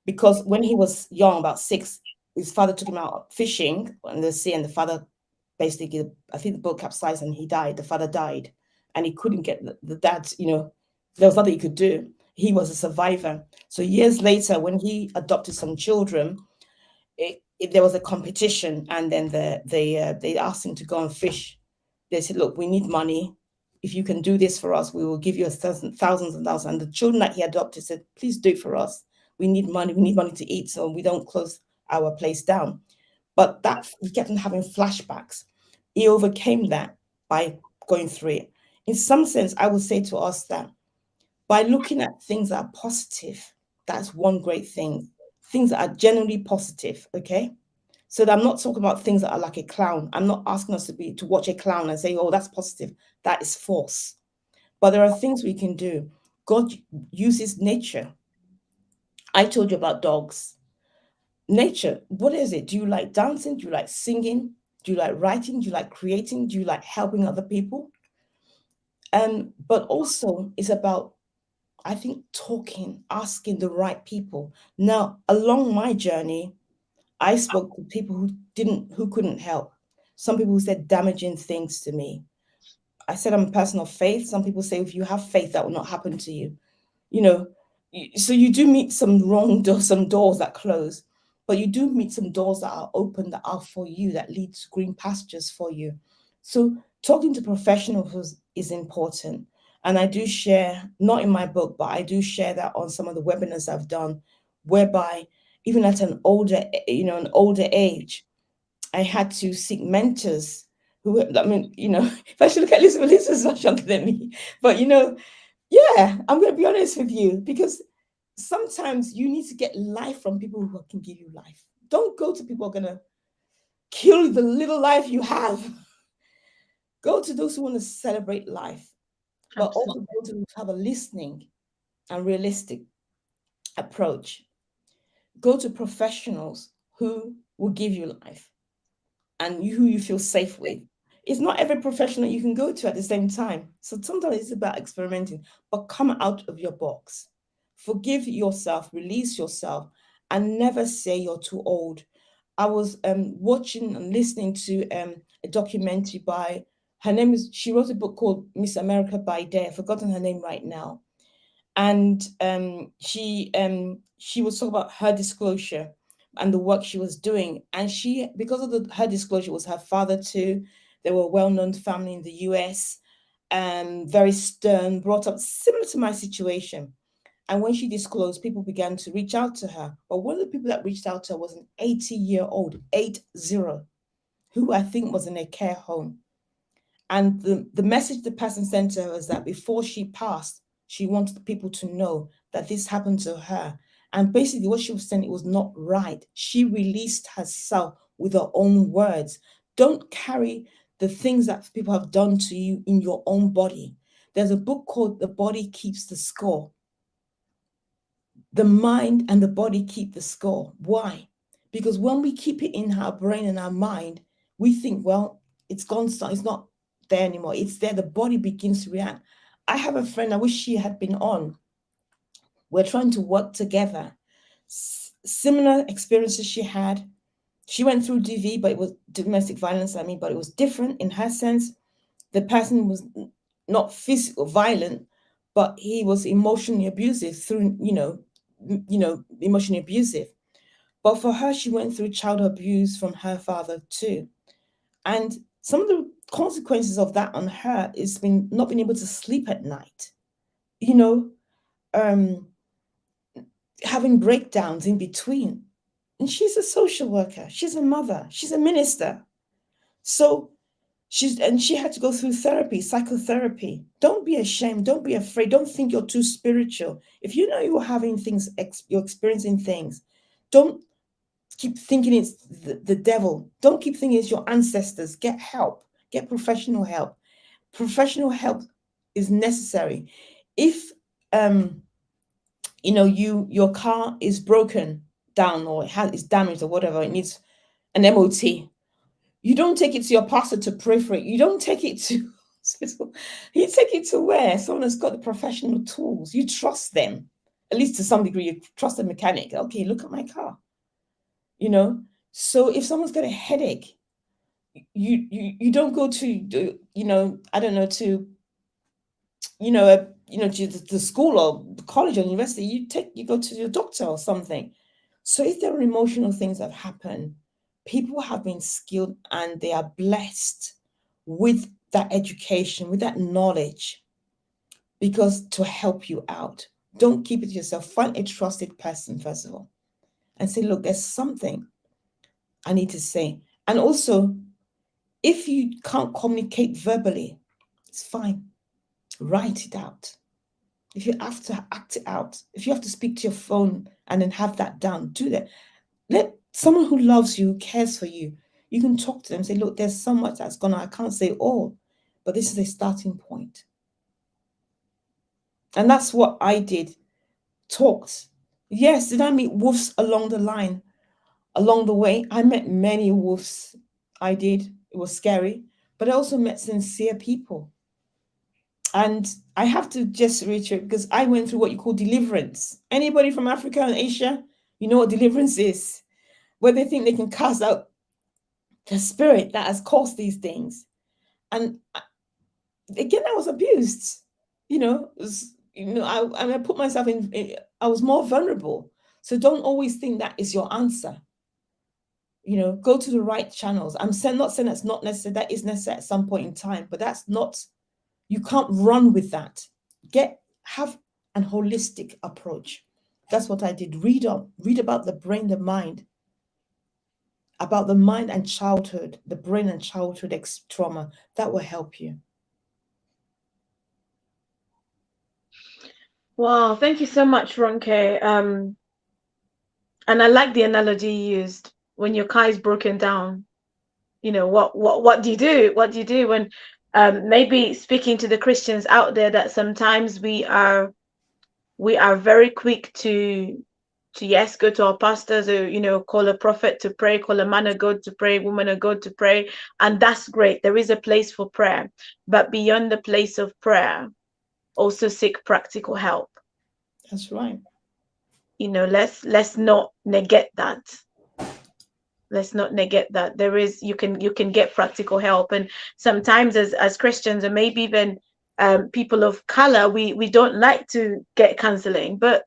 because when he was young, about 6, his father took him out fishing in the sea, and the father basically, I think the boat capsized and he died. The father died, and he couldn't get the dad. There was nothing he could do. He was a survivor. So years later, when he adopted some children, there was a competition, and then they asked him to go and fish. They said, look, we need money. If you can do this for us, we will give you thousands and thousands. And the children that he adopted said, please do it for us. We need money. We need money to eat, so we don't close our place down. But that he kept on having flashbacks. He overcame that by going through it. In some sense, I would say to us that by looking at things that are positive, that's one great thing. Things that are generally positive, okay? So that I'm not talking about things that are like a clown. I'm not asking us to watch a clown and say, oh, that's positive. That is false. But there are things we can do. God uses nature. I told you about dogs. Nature, what is it? Do you like dancing? Do you like singing? Do you like writing? Do you like creating? Do you like helping other people? But also it's about, I think, talking, asking the right people. Now, along my journey, I spoke to people who couldn't help. Some people who said damaging things to me. I said I'm a person of faith. Some people say if you have faith, that will not happen to you. You know, so you do meet some wrong doors, some doors that close, but you do meet some doors that are open, that are for you, that lead to green pastures for you. So talking to professionals is important. And I do share, not in my book, but I do share that on some of the webinars I've done, whereby even at an older age, I had to seek mentors who, I mean, if I should look at Elizabeth's much younger than me, but yeah, I'm going to be honest with you, because sometimes you need to get life from people who can give you life. Don't go to people who are going to kill the little life you have. Go to those who want to celebrate life, but also Absolutely. go to those who have a listening and realistic approach. Go to professionals who will give you life and who you feel safe with. It's not every professional you can go to at the same time. So sometimes it's about experimenting, but come out of your box. Forgive yourself, release yourself, and never say you're too old. I was watching and listening to a documentary by, her name is, she wrote a book called Miss America by Day. I've forgotten her name right now. And she was talking about her disclosure and the work she was doing. And she, because of her disclosure, was her father too. They were a well-known family in the US, very stern, brought up similar to my situation. And when she disclosed, people began to reach out to her. But one of the people that reached out to her was an 80-year-old, 80, who I think was in a care home. And the message the person sent to her was that before she passed, she wanted people to know that this happened to her. And basically, what she was saying, it was not right. She released herself with her own words. Don't carry the things that people have done to you in your own body. There's a book called The Body Keeps the Score. The mind and the body keep the score. Why? Because when we keep it in our brain and our mind, we think, well, it's gone, it's not there anymore. It's there. The body begins to react. I have a friend, I wish she had been on. We're trying to work together. Similar experiences she had. She went through DV, but it was domestic violence, but it was different in her sense. The person was not physical violent, but he was emotionally abusive through, emotionally abusive. But for her, she went through child abuse from her father too. And some of the consequences of that on her is been not being able to sleep at night, you know, um, having breakdowns in between. And she's a social worker, she's a mother, she's a minister. So she had to go through therapy, psychotherapy. Don't be ashamed, don't be afraid, don't think you're too spiritual. If you know you're having things, you're experiencing things, don't keep thinking it's the devil. Don't keep thinking it's your ancestors. Get help, get professional help. Professional help is necessary. If your car is broken down, or is damaged or whatever, it needs an MOT. You don't take it to your pastor to pray for it. You don't take it to hospital. You take it to where someone has got the professional tools. You trust them, at least to some degree. You trust the mechanic. Okay, look at my car. So if someone's got a headache, you don't go to I don't know, to to the school or the college or university. You go to your doctor or something. So if there are emotional things that happen, people have been skilled and they are blessed with that education, with that knowledge, because to help you out. Don't keep it to yourself. Find a trusted person first of all and say, look, there's something I need to say. And also, if you can't communicate verbally, it's fine. Write it out. If you have to act it out, if you have to speak to your phone and then have that down, do that. Someone who loves you, who cares for you, you can talk to them, say, look, there's so much that's gone on. I can't say all, but this is a starting point. And that's what I did. Talked. Yes, did I meet wolves along the line? Along the way, I met many wolves. I did. It was scary, but I also met sincere people. And I have to just reiterate because I went through what you call deliverance. Anybody from Africa and Asia, you know what deliverance is, where they think they can cast out the spirit that has caused these things. And again, I was abused. I put myself I was more vulnerable. So don't always think that is your answer. Go to the right channels. Not saying that's not necessary. That is necessary at some point in time, but that's not, you can't run with that. Have an holistic approach. That's what I did. Read about the brain, the mind, about the mind and childhood, the brain and childhood trauma. That will help you. Wow, thank you so much, Ronke. And I like the analogy you used when your car is broken down. What do you do? What do you do when maybe speaking to the Christians out there, that sometimes we are very quick to yes, go to our pastors, or call a prophet to pray, call a man of God to pray, woman of God to pray, and that's great. There is a place for prayer, but beyond the place of prayer, also seek practical help. That's right. Let's not negate that. Let's not negate that. There is, you can get practical help, and sometimes as Christians, and maybe even people of color, we don't like to get counseling, but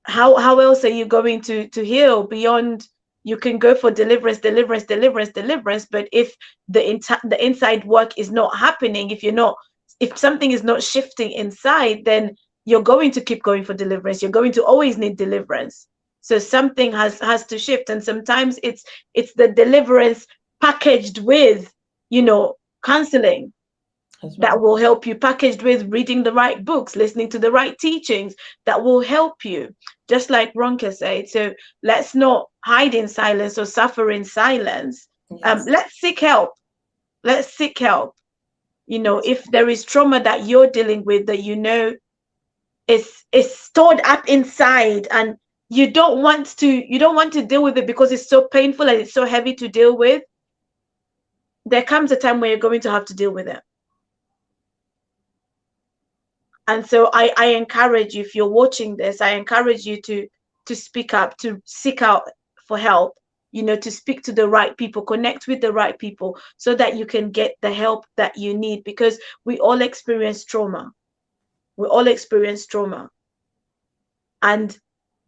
how else are you going to heal beyond? You can go for deliverance, but if the inside work is not happening, if something is not shifting inside, then you're going to keep going for deliverance. You're going to always need deliverance. So something has to shift, and sometimes it's the deliverance packaged with counseling that will help you, packaged with reading the right books, listening to the right teachings that will help you, just like Ronke said. So let's not hide in silence or suffer in silence. Yes. Let's seek help. Let's seek help. If there is trauma that you're dealing with, that is stored up inside, and you don't want to deal with it because it's so painful and it's so heavy to deal with, there comes a time where you're going to have to deal with it. And so I encourage you, if you're watching this, I encourage you to speak up, to seek out for help, to speak to the right people, connect with the right people, so that you can get the help that you need, because we all experience trauma. We all experience trauma. And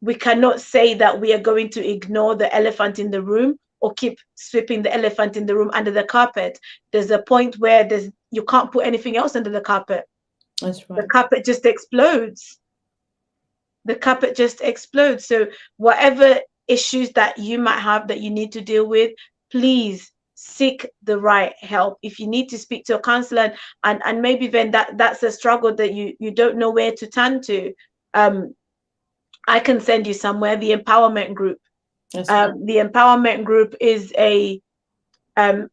we cannot say that we are going to ignore the elephant in the room or keep sweeping the elephant in the room under the carpet. There's a point where you can't put anything else under the carpet. That's right. The carpet just explodes. The carpet just explodes. So whatever issues that you might have that you need to deal with, please seek the right help. If you need to speak to a counselor, and maybe then that's a struggle that you don't know where to turn to, I can send you somewhere. The empowerment group. The empowerment group is a and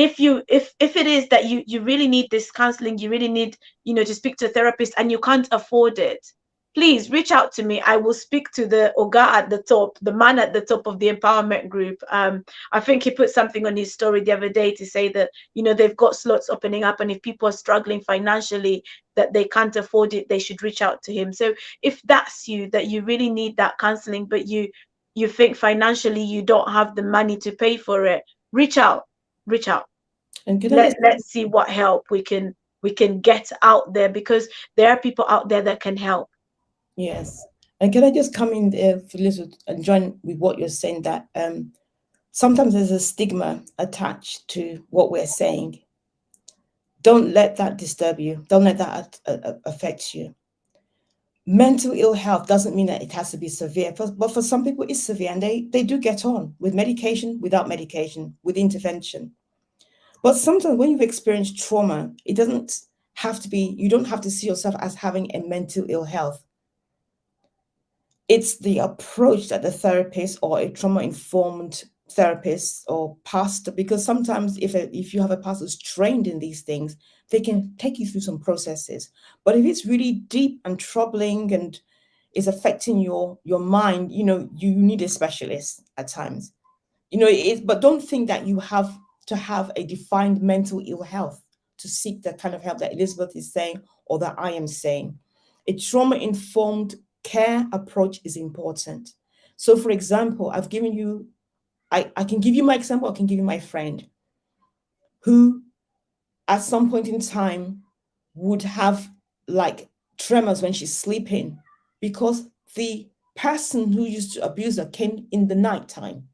if it is that you really need this counseling, you really need to speak to a therapist, and you can't afford it, please reach out to me. I will speak to the Oga at the top, the man at the top of the empowerment group. I think he put something on his story the other day to say that they've got slots opening up, and if people are struggling financially, that they can't afford it, they should reach out to him. So if that's you, that you really need that counseling, but you think financially you don't have the money to pay for it, reach out. And Let's see what help we can get out there, because there are people out there that can help. Yes. And can I just come in there, Felicity, and join with what you're saying, that sometimes there's a stigma attached to what we're saying. Don't let that disturb you. Don't let that affect you. Mental ill health doesn't mean that it has to be severe, but for some people it's severe, and they do get on with medication, without medication, with intervention. But sometimes when you've experienced trauma, it doesn't have to be, you don't have to see yourself as having a mental ill health. It's the approach that the therapist or a trauma-informed therapist or pastor, because sometimes if you have a pastor who's trained in these things, they can take you through some processes. But if it's really deep and troubling and is affecting your mind, you need a specialist at times. But don't think that you have to have a defined mental ill health to seek the kind of help that Elizabeth is saying or that I am saying. A trauma-informed care approach is important. So, for example, I've given you, I can give you my example, I can give you my friend who, at some point in time, would have like tremors when she's sleeping because the person who used to abuse her came in the nighttime.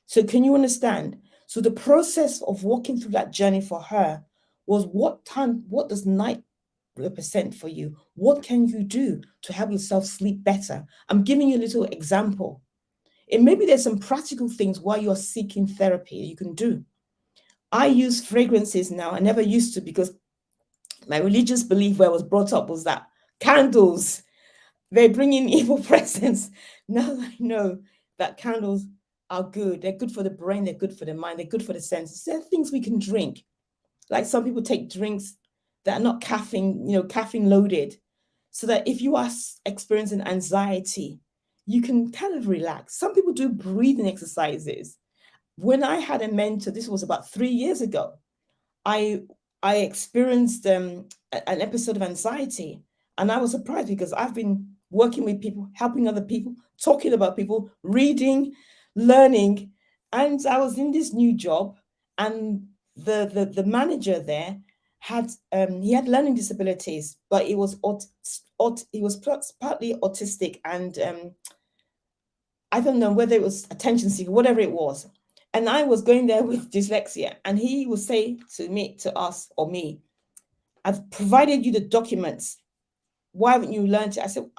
So, can you understand? So, the process of walking through that journey for her was what does night represent for you? What can you do to help yourself sleep better? I'm giving you a little example. And maybe there's some practical things while you're seeking therapy you can do. I use fragrances now. I never used to because my religious belief where I was brought up was that candles, they bring in evil presence. Now I know that candles are good. They're good for the brain, they're good for the mind, they're good for the senses. There are things we can drink. Like some people take drinks that are not caffeine loaded, so that if you are experiencing anxiety, you can kind of relax. Some people do breathing exercises. When I had a mentor, this was about 3 years ago, I I experienced an episode of anxiety, and I was surprised because I've been working with people, helping other people, talking about people, reading, learning, and I was in this new job, and the manager there had he had learning disabilities, but he was he was partly autistic, and I don't know whether it was attention seeker, whatever it was. And I was going there with dyslexia, and he would say to us, or me, I've provided you the documents. Why haven't you learned it? I said,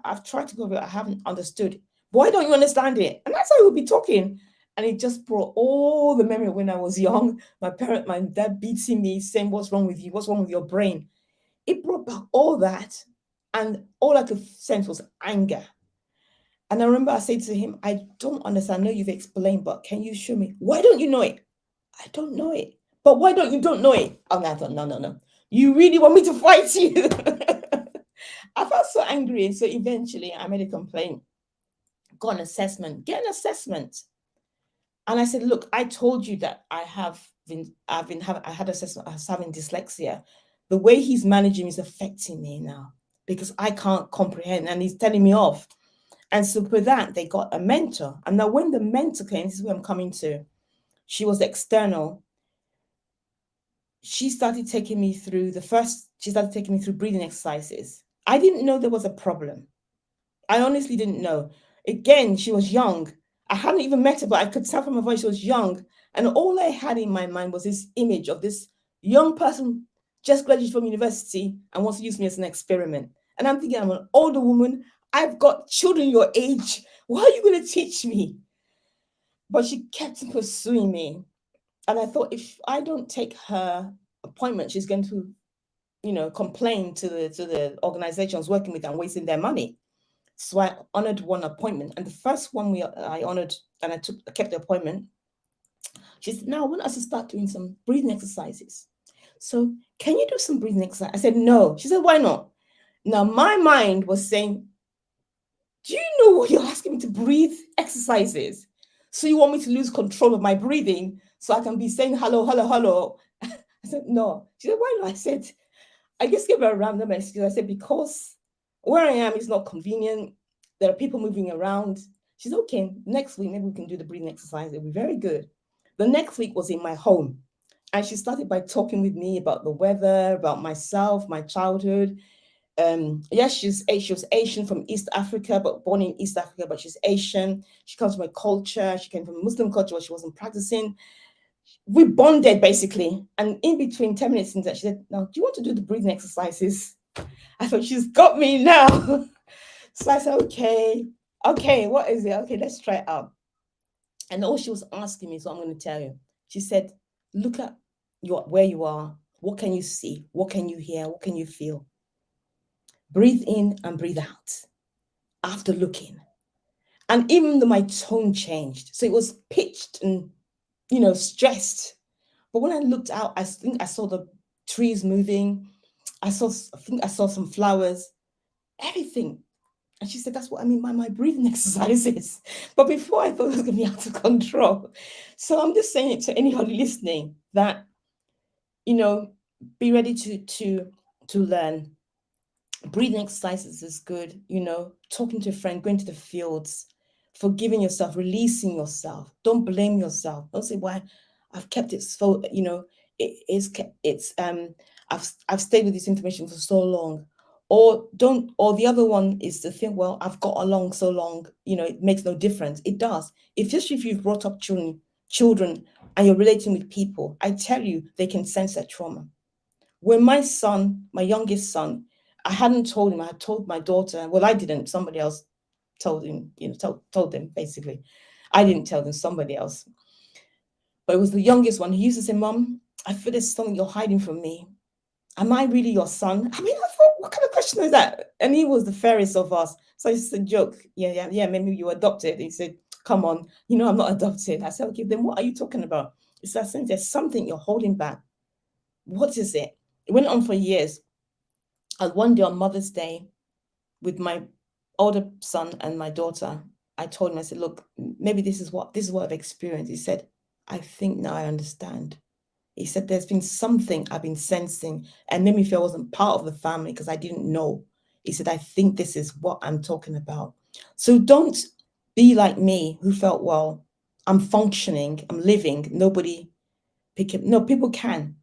I've tried to go over it. I haven't understood. Why don't you understand it? And that's how he would be talking. And it just brought all the memory of when I was young. My dad beating me, saying, what's wrong with you? What's wrong with your brain? It brought back all that. And all I could sense was anger. And I remember I said to him, I don't understand. I know you've explained, but can you show me? Why don't you know it? I don't know it. But why don't know it? Oh, no, I thought, no. You really want me to fight you? I felt so angry. And so eventually I made a complaint, got an assessment, get an assessment. And I said, look, I told you that I had assessment, I was having dyslexia. The way he's managing is affecting me now because I can't comprehend and he's telling me off. And so for that, they got a mentor. And now when the mentor came, this is where I'm coming to, she was external. She started taking me through breathing exercises. I didn't know there was a problem. I honestly didn't know. Again, she was young. I hadn't even met her, but I could tell from her voice she was young. And all I had in my mind was this image of this young person just graduated from university and wants to use me as an experiment. And I'm thinking, I'm an older woman. I've got children your age. Why are you going to teach me? But she kept pursuing me. And I thought, if I don't take her appointment, she's going to, complain to the organizations working with and wasting their money. So I honored one appointment. And the first one I honored and I kept the appointment. She said, now I want us to start doing some breathing exercises. So can you do some breathing exercise? I said, no. She said, why not? Now my mind was saying, do you know what you're asking me to breathe exercises? So you want me to lose control of my breathing so I can be saying hello, hello, hello? I said, no. She said, why not? I said, I just gave her a random excuse. I said, because where I am is not convenient. There are people moving around. She's okay. Next week, maybe we can do the breathing exercise. It'll be very good. The next week was in my home. And she started by talking with me about the weather, about myself, my childhood. Yes, she was Asian from East Africa, but born in East Africa, but she's Asian. She comes from a culture. She came from a Muslim culture where she wasn't practicing. We bonded basically. And in between 10 minutes into that, she said, now, do you want to do the breathing exercises? I thought, she's got me now. So I said, okay, what is it? Okay, let's try it out. And all she was asking me, so I'm going to tell you. She said, look at where you are. What can you see? What can you hear? What can you feel? Breathe in and breathe out. after looking. And even though my tone changed, so it was pitched and, stressed. But when I looked out, I think I saw the trees moving. I think I saw some flowers, everything. And she said, that's what I mean by my breathing exercises. But before I thought it was going to be out of control. So I'm just saying it to anybody listening that, you know, be ready to learn. Breathing exercises is good, talking to a friend, going to the fields, forgiving yourself, releasing yourself. Don't blame yourself. Don't say, why I've kept it so, I've stayed with this information for so long. Or the other one is to think, well, I've got along so long, it makes no difference. It does. If you've brought up children and you're relating with people, I tell you, they can sense that trauma. When my youngest son, I hadn't told him, I had told my daughter, well, I didn't, somebody else told him, told them basically. I didn't tell them, somebody else. But it was the youngest one. He used to say, Mom, I feel there's something you're hiding from me. Am I really your son? I mean, I thought, what kind of question is that? And he was the fairest of us. So it's a joke. Yeah, maybe you adopted. He said, come on, I'm not adopted. I said, okay, then what are you talking about? It's that sense there's something you're holding back. What is it? It went on for years. And one day on Mother's Day, with my older son and my daughter, I told him, I said, look, maybe this is what I've experienced. He said, I think now I understand. He said, there's been something I've been sensing and made me feel I wasn't part of the family because I didn't know. He said, I think this is what I'm talking about. So don't be like me who felt, well, I'm functioning, I'm living, nobody pick it. No, people can.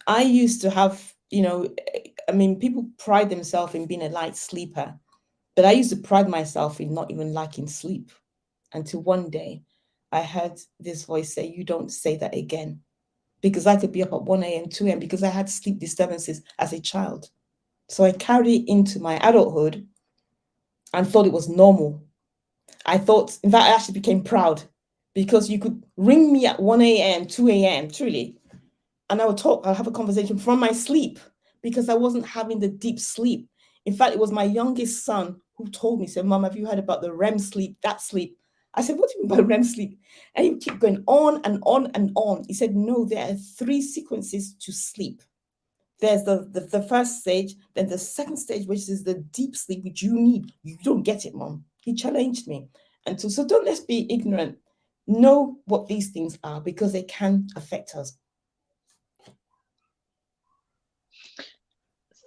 I used to have, people pride themselves in being a light sleeper, but I used to pride myself in not even liking sleep until one day I heard this voice say, you don't say that again. Because I could be up at 1 a.m., 2 a.m. because I had sleep disturbances as a child. So I carried it into my adulthood and thought it was normal. I thought, in fact, I actually became proud because you could ring me at 1 a.m., 2 a.m., truly, and I'll have a conversation from my sleep because I wasn't having the deep sleep. In fact, it was my youngest son who told me, said, Mom, have you heard about the REM sleep, that sleep? I said, what do you mean by REM sleep? And he would keep going on and on and on. He said, no, there are 3 sequences to sleep. There's the first stage, then the second stage, which is the deep sleep, which you need. You don't get it, Mom. He challenged me. And so don't let's be ignorant. Know what these things are because they can affect us.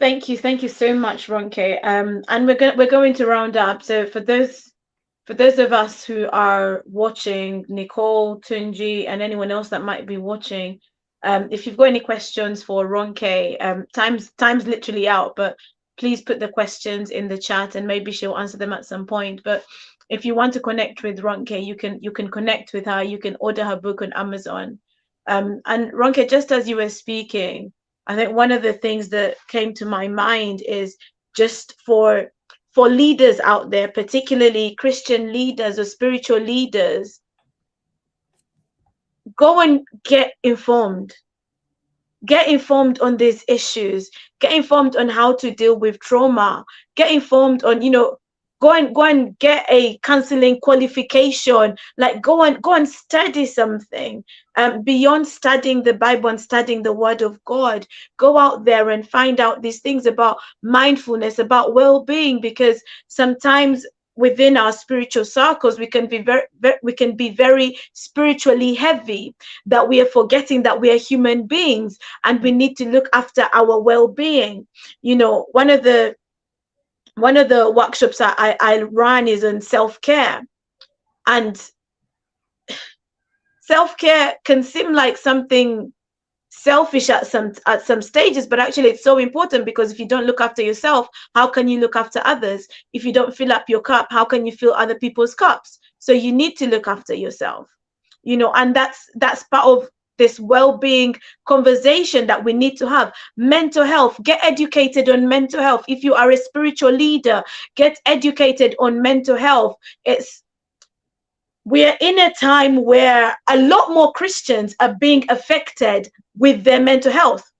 Thank you so much, Ronke. And we're going to round up. So for those of us who are watching, Nicole, Tunji, and anyone else that might be watching, if you've got any questions for Ronke, time's literally out, but please put the questions in the chat and maybe she'll answer them at some point. But if you want to connect with Ronke, you can connect with her. You can order her book on Amazon. And Ronke, just as you were speaking, I think one of the things that came to my mind is just for leaders out there, particularly Christian leaders or spiritual leaders, go and get informed. Get informed on these issues. Get informed on how to deal with trauma. Get informed on, go and get a counseling qualification. Like go and study something. Beyond studying the Bible and studying the Word of God, go out there and find out these things about mindfulness, about well-being, because sometimes within our spiritual circles we can be very spiritually heavy, that we are forgetting that we are human beings and we need to look after our well-being. One of the workshops I run is on self-care, and self-care can seem like something selfish at some stages, but actually it's so important, because if you don't look after yourself, how can you look after others? If you don't fill up your cup, how can you fill other people's cups? So you need to look after yourself, and that's part of this well-being conversation that we need to have. Mental health, get educated on mental health. If you are a spiritual leader, get educated on mental health. We are in a time where a lot more Christians are being affected with their mental health.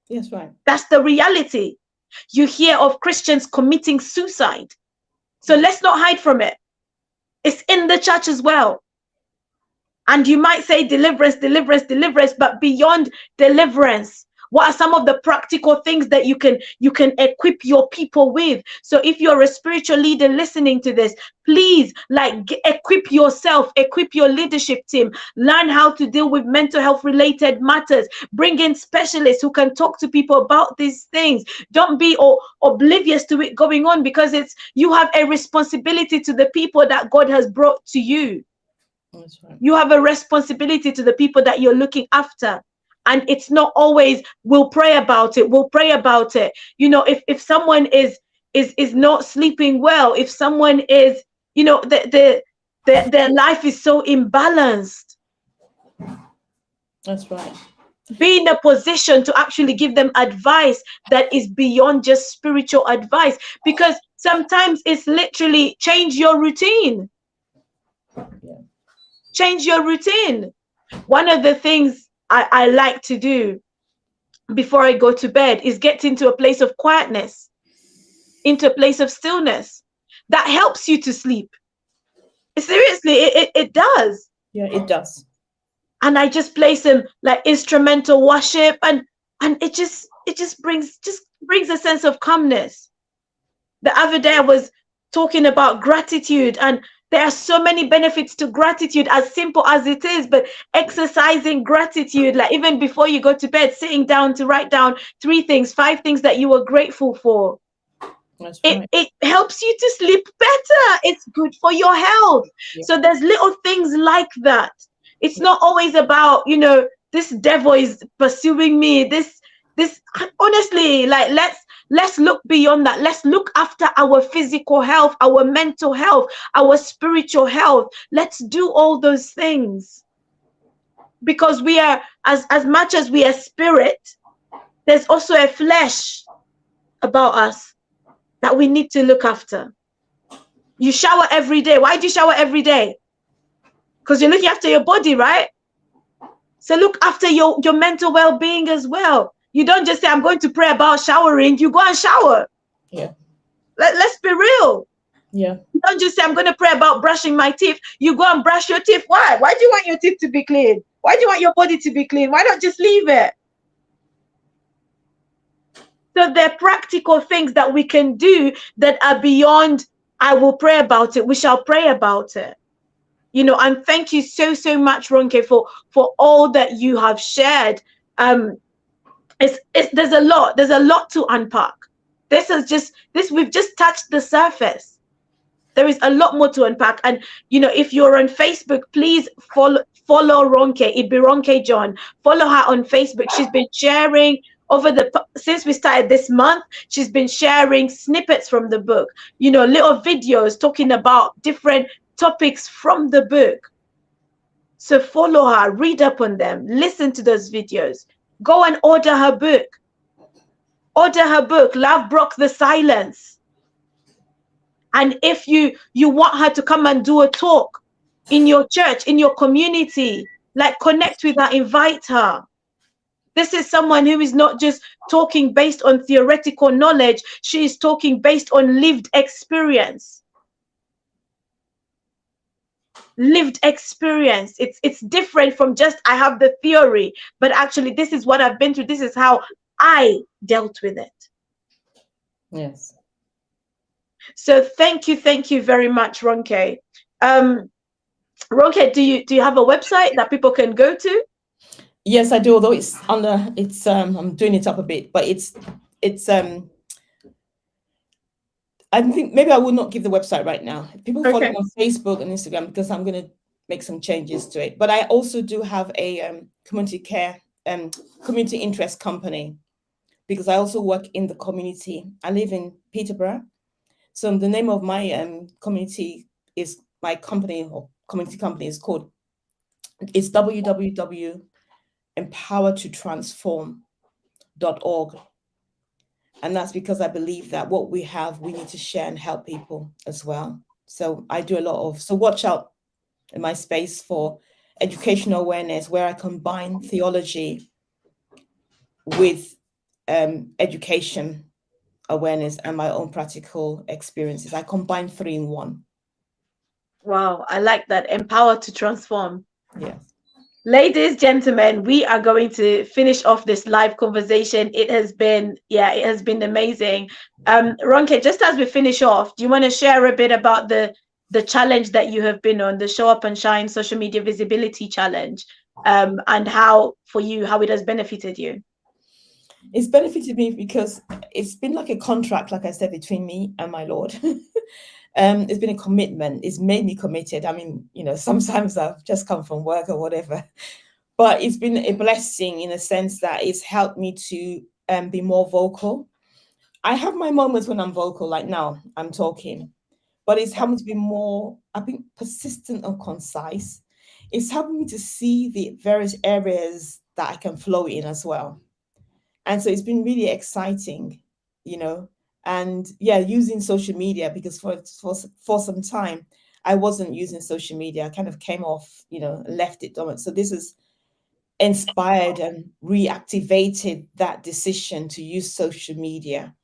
Yes, right. That's the reality. You hear of Christians committing suicide. So let's not hide from it. It's in the church as well. And you might say deliverance, deliverance, deliverance, but beyond deliverance, what are some of the practical things that you can equip your people with? So if you're a spiritual leader listening to this, please equip yourself, equip your leadership team, learn how to deal with mental health related matters, bring in specialists who can talk to people about these things. Don't be oblivious to it going on, because you have a responsibility to the people that God has brought to you. That's right. You have a responsibility to the people that you're looking after. And it's not always, we'll pray about it. We'll pray about it. You know, if someone is not sleeping well, if someone is, you know, their life is so imbalanced. That's right. Be in a position to actually give them advice that is beyond just spiritual advice. Because sometimes it's literally change your routine. Yeah. Change your routine. One of the things I like to do before I go to bed is get into a place of quietness, into a place of stillness. That helps you to sleep. Seriously, it does. Yeah, it does. And I just play some like instrumental worship, and it just brings a sense of calmness. The other day I was talking about gratitude, and there are so many benefits to gratitude, as simple as it is, but exercising gratitude, like even before you go to bed, sitting down to write down 3 things, 5 things that you were grateful for. That's right. It helps you to sleep better. It's good for your health. Yeah. So there's little things like that. It's not always about, you know, this devil is pursuing me. This honestly, like let's look beyond that. Let's look after our physical health, our mental health, our spiritual health. Let's do all those things. Because we are, as much as we are spirit, there's also a flesh about us that we need to look after. You shower every day. Why do you shower every day? Because you're looking after your body, right? So look after your mental well-being as well. You don't just say, I'm going to pray about showering. You go and shower. Yeah. Let's be real. Yeah. You don't just say, I'm going to pray about brushing my teeth. You go and brush your teeth. Why? Why do you want your teeth to be clean? Why do you want your body to be clean? Why not just leave it? So there are practical things that we can do that are beyond, I will pray about it. We shall pray about it. You know, and thank you so much, Ronke, for all that you have shared. There's a lot to unpack. We've just touched the surface. There is a lot more to unpack. And you know, if you're on Facebook, please follow Ronke, Ibironke John. Follow her on Facebook. She's been sharing since we started this month. She's been sharing snippets from the book, you know, little videos talking about different topics from the book. So follow her, read up on them, listen to those videos, go and order her book. Order her book, Love Broke the Silence. And if you want her to come and do a talk in your church, in your community, like connect with her, invite her. This is someone who is not just talking based on theoretical knowledge. She is talking based on lived experience. Lived experience. It's different from just, I have the theory, but actually this is what I've been through. This is how I dealt with it. Yes. So thank you very much, Ronke. Ronke, do you have a website that people can go to? Yes, I do, although it's I'm doing it up a bit, but it's I think maybe I will not give the website right now. People follow me on Facebook and Instagram, because I'm going to make some changes to it. But I also do have a community care community interest company, because I also work in the community. I live in Peterborough. So the name of my community is, my company or community company is called, it's www.empowertotransform.org. And that's because I believe that what we have, we need to share and help people as well. So I do a lot of, so watch out in my space for educational awareness, where I combine theology with education awareness and my own practical experiences. I combine three in one. Wow, I like that. Empower to transform. Yes. Ladies, gentlemen, we are going to finish off this live conversation. It has been, yeah, it has been amazing. Ronke, just as we finish off, do you want to share a bit about the challenge that you have been on, the Show Up and Shine Social Media Visibility Challenge, and how for you, how it has benefited you? It's benefited me because it's been like a contract, like I said, between me and my Lord. It's been a commitment. It's made me committed. I mean, sometimes I've just come from work or whatever, but it's been a blessing in a sense that it's helped me to be more vocal. I have my moments when I'm vocal, like now I'm talking, but it's helped me to be more, I think, persistent and concise. It's helped me to see the various areas that I can flow in as well. And so it's been really exciting, and yeah, using social media, because for some time I wasn't using social media. I kind of came off, left it dormant. So this has inspired and reactivated that decision to use social media,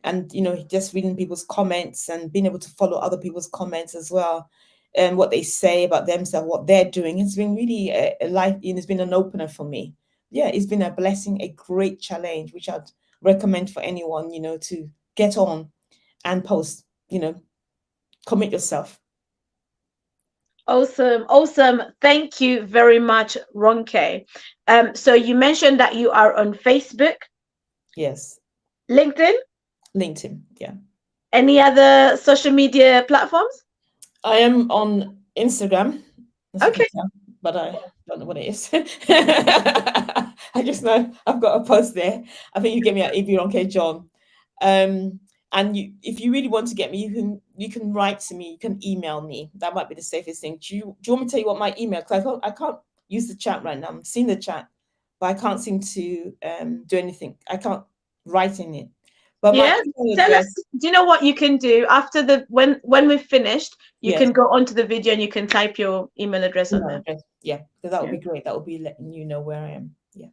and just reading people's comments and being able to follow other people's comments as well, and what they say about themselves, what they're doing. It's been really a life, it's been an opener for me. Yeah, it's been a blessing, a great challenge, which I'd recommend for anyone, to get on and post, commit yourself. Awesome, awesome. Thank you very much, Ronke. So you mentioned that you are on Facebook, Yes. LinkedIn, Yeah. any other social media platforms? I am on Instagram, as you can Okay. tell, but I don't know what it is. I just know I've got a post there. I think you get me at Ibironke John. And if you really want to get me, you can write to me. You can email me. That might be the safest thing. Do you want me to tell you what my email? Because I can't use the chat right now. I'm seeing the chat, but I can't seem to do anything. I can't write in it. But my Yeah. email Tell us, address, do you know what you can do after the when we've finished, you yes, can go onto the video and you can type your email address on email there. address. Yeah, because that would Yeah. be great. That would be letting you know where I am. Yeah.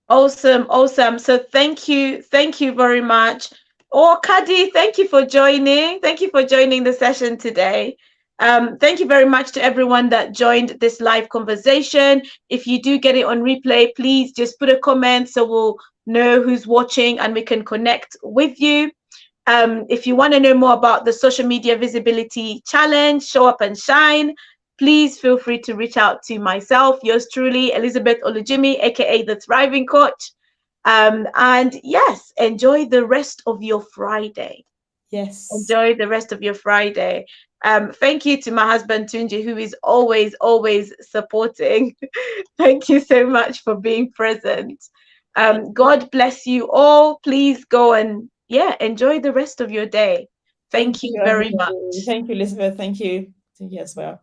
Awesome, awesome. So thank you very much. Oh, Kadi, thank you for joining. Thank you for joining the session today. Thank you very much to everyone that joined this live conversation. If you do get it on replay, please just put a comment so we'll know who's watching and we can connect with you. If you want to know more about the Social Media Visibility Challenge, Show Up and Shine, please feel free to reach out to myself, yours truly, Elizabeth Olujimi, aka the Thriving Coach. And yes, enjoy the rest of your Friday. Yes. Enjoy the rest of your Friday. Thank you to my husband Tunji, who is always, always supporting. Thank you so much for being present. God bless you all. Please go and enjoy the rest of your day. Thank Thank you you, very everybody. much. Thank you, Elizabeth. Thank you. Thank you as well.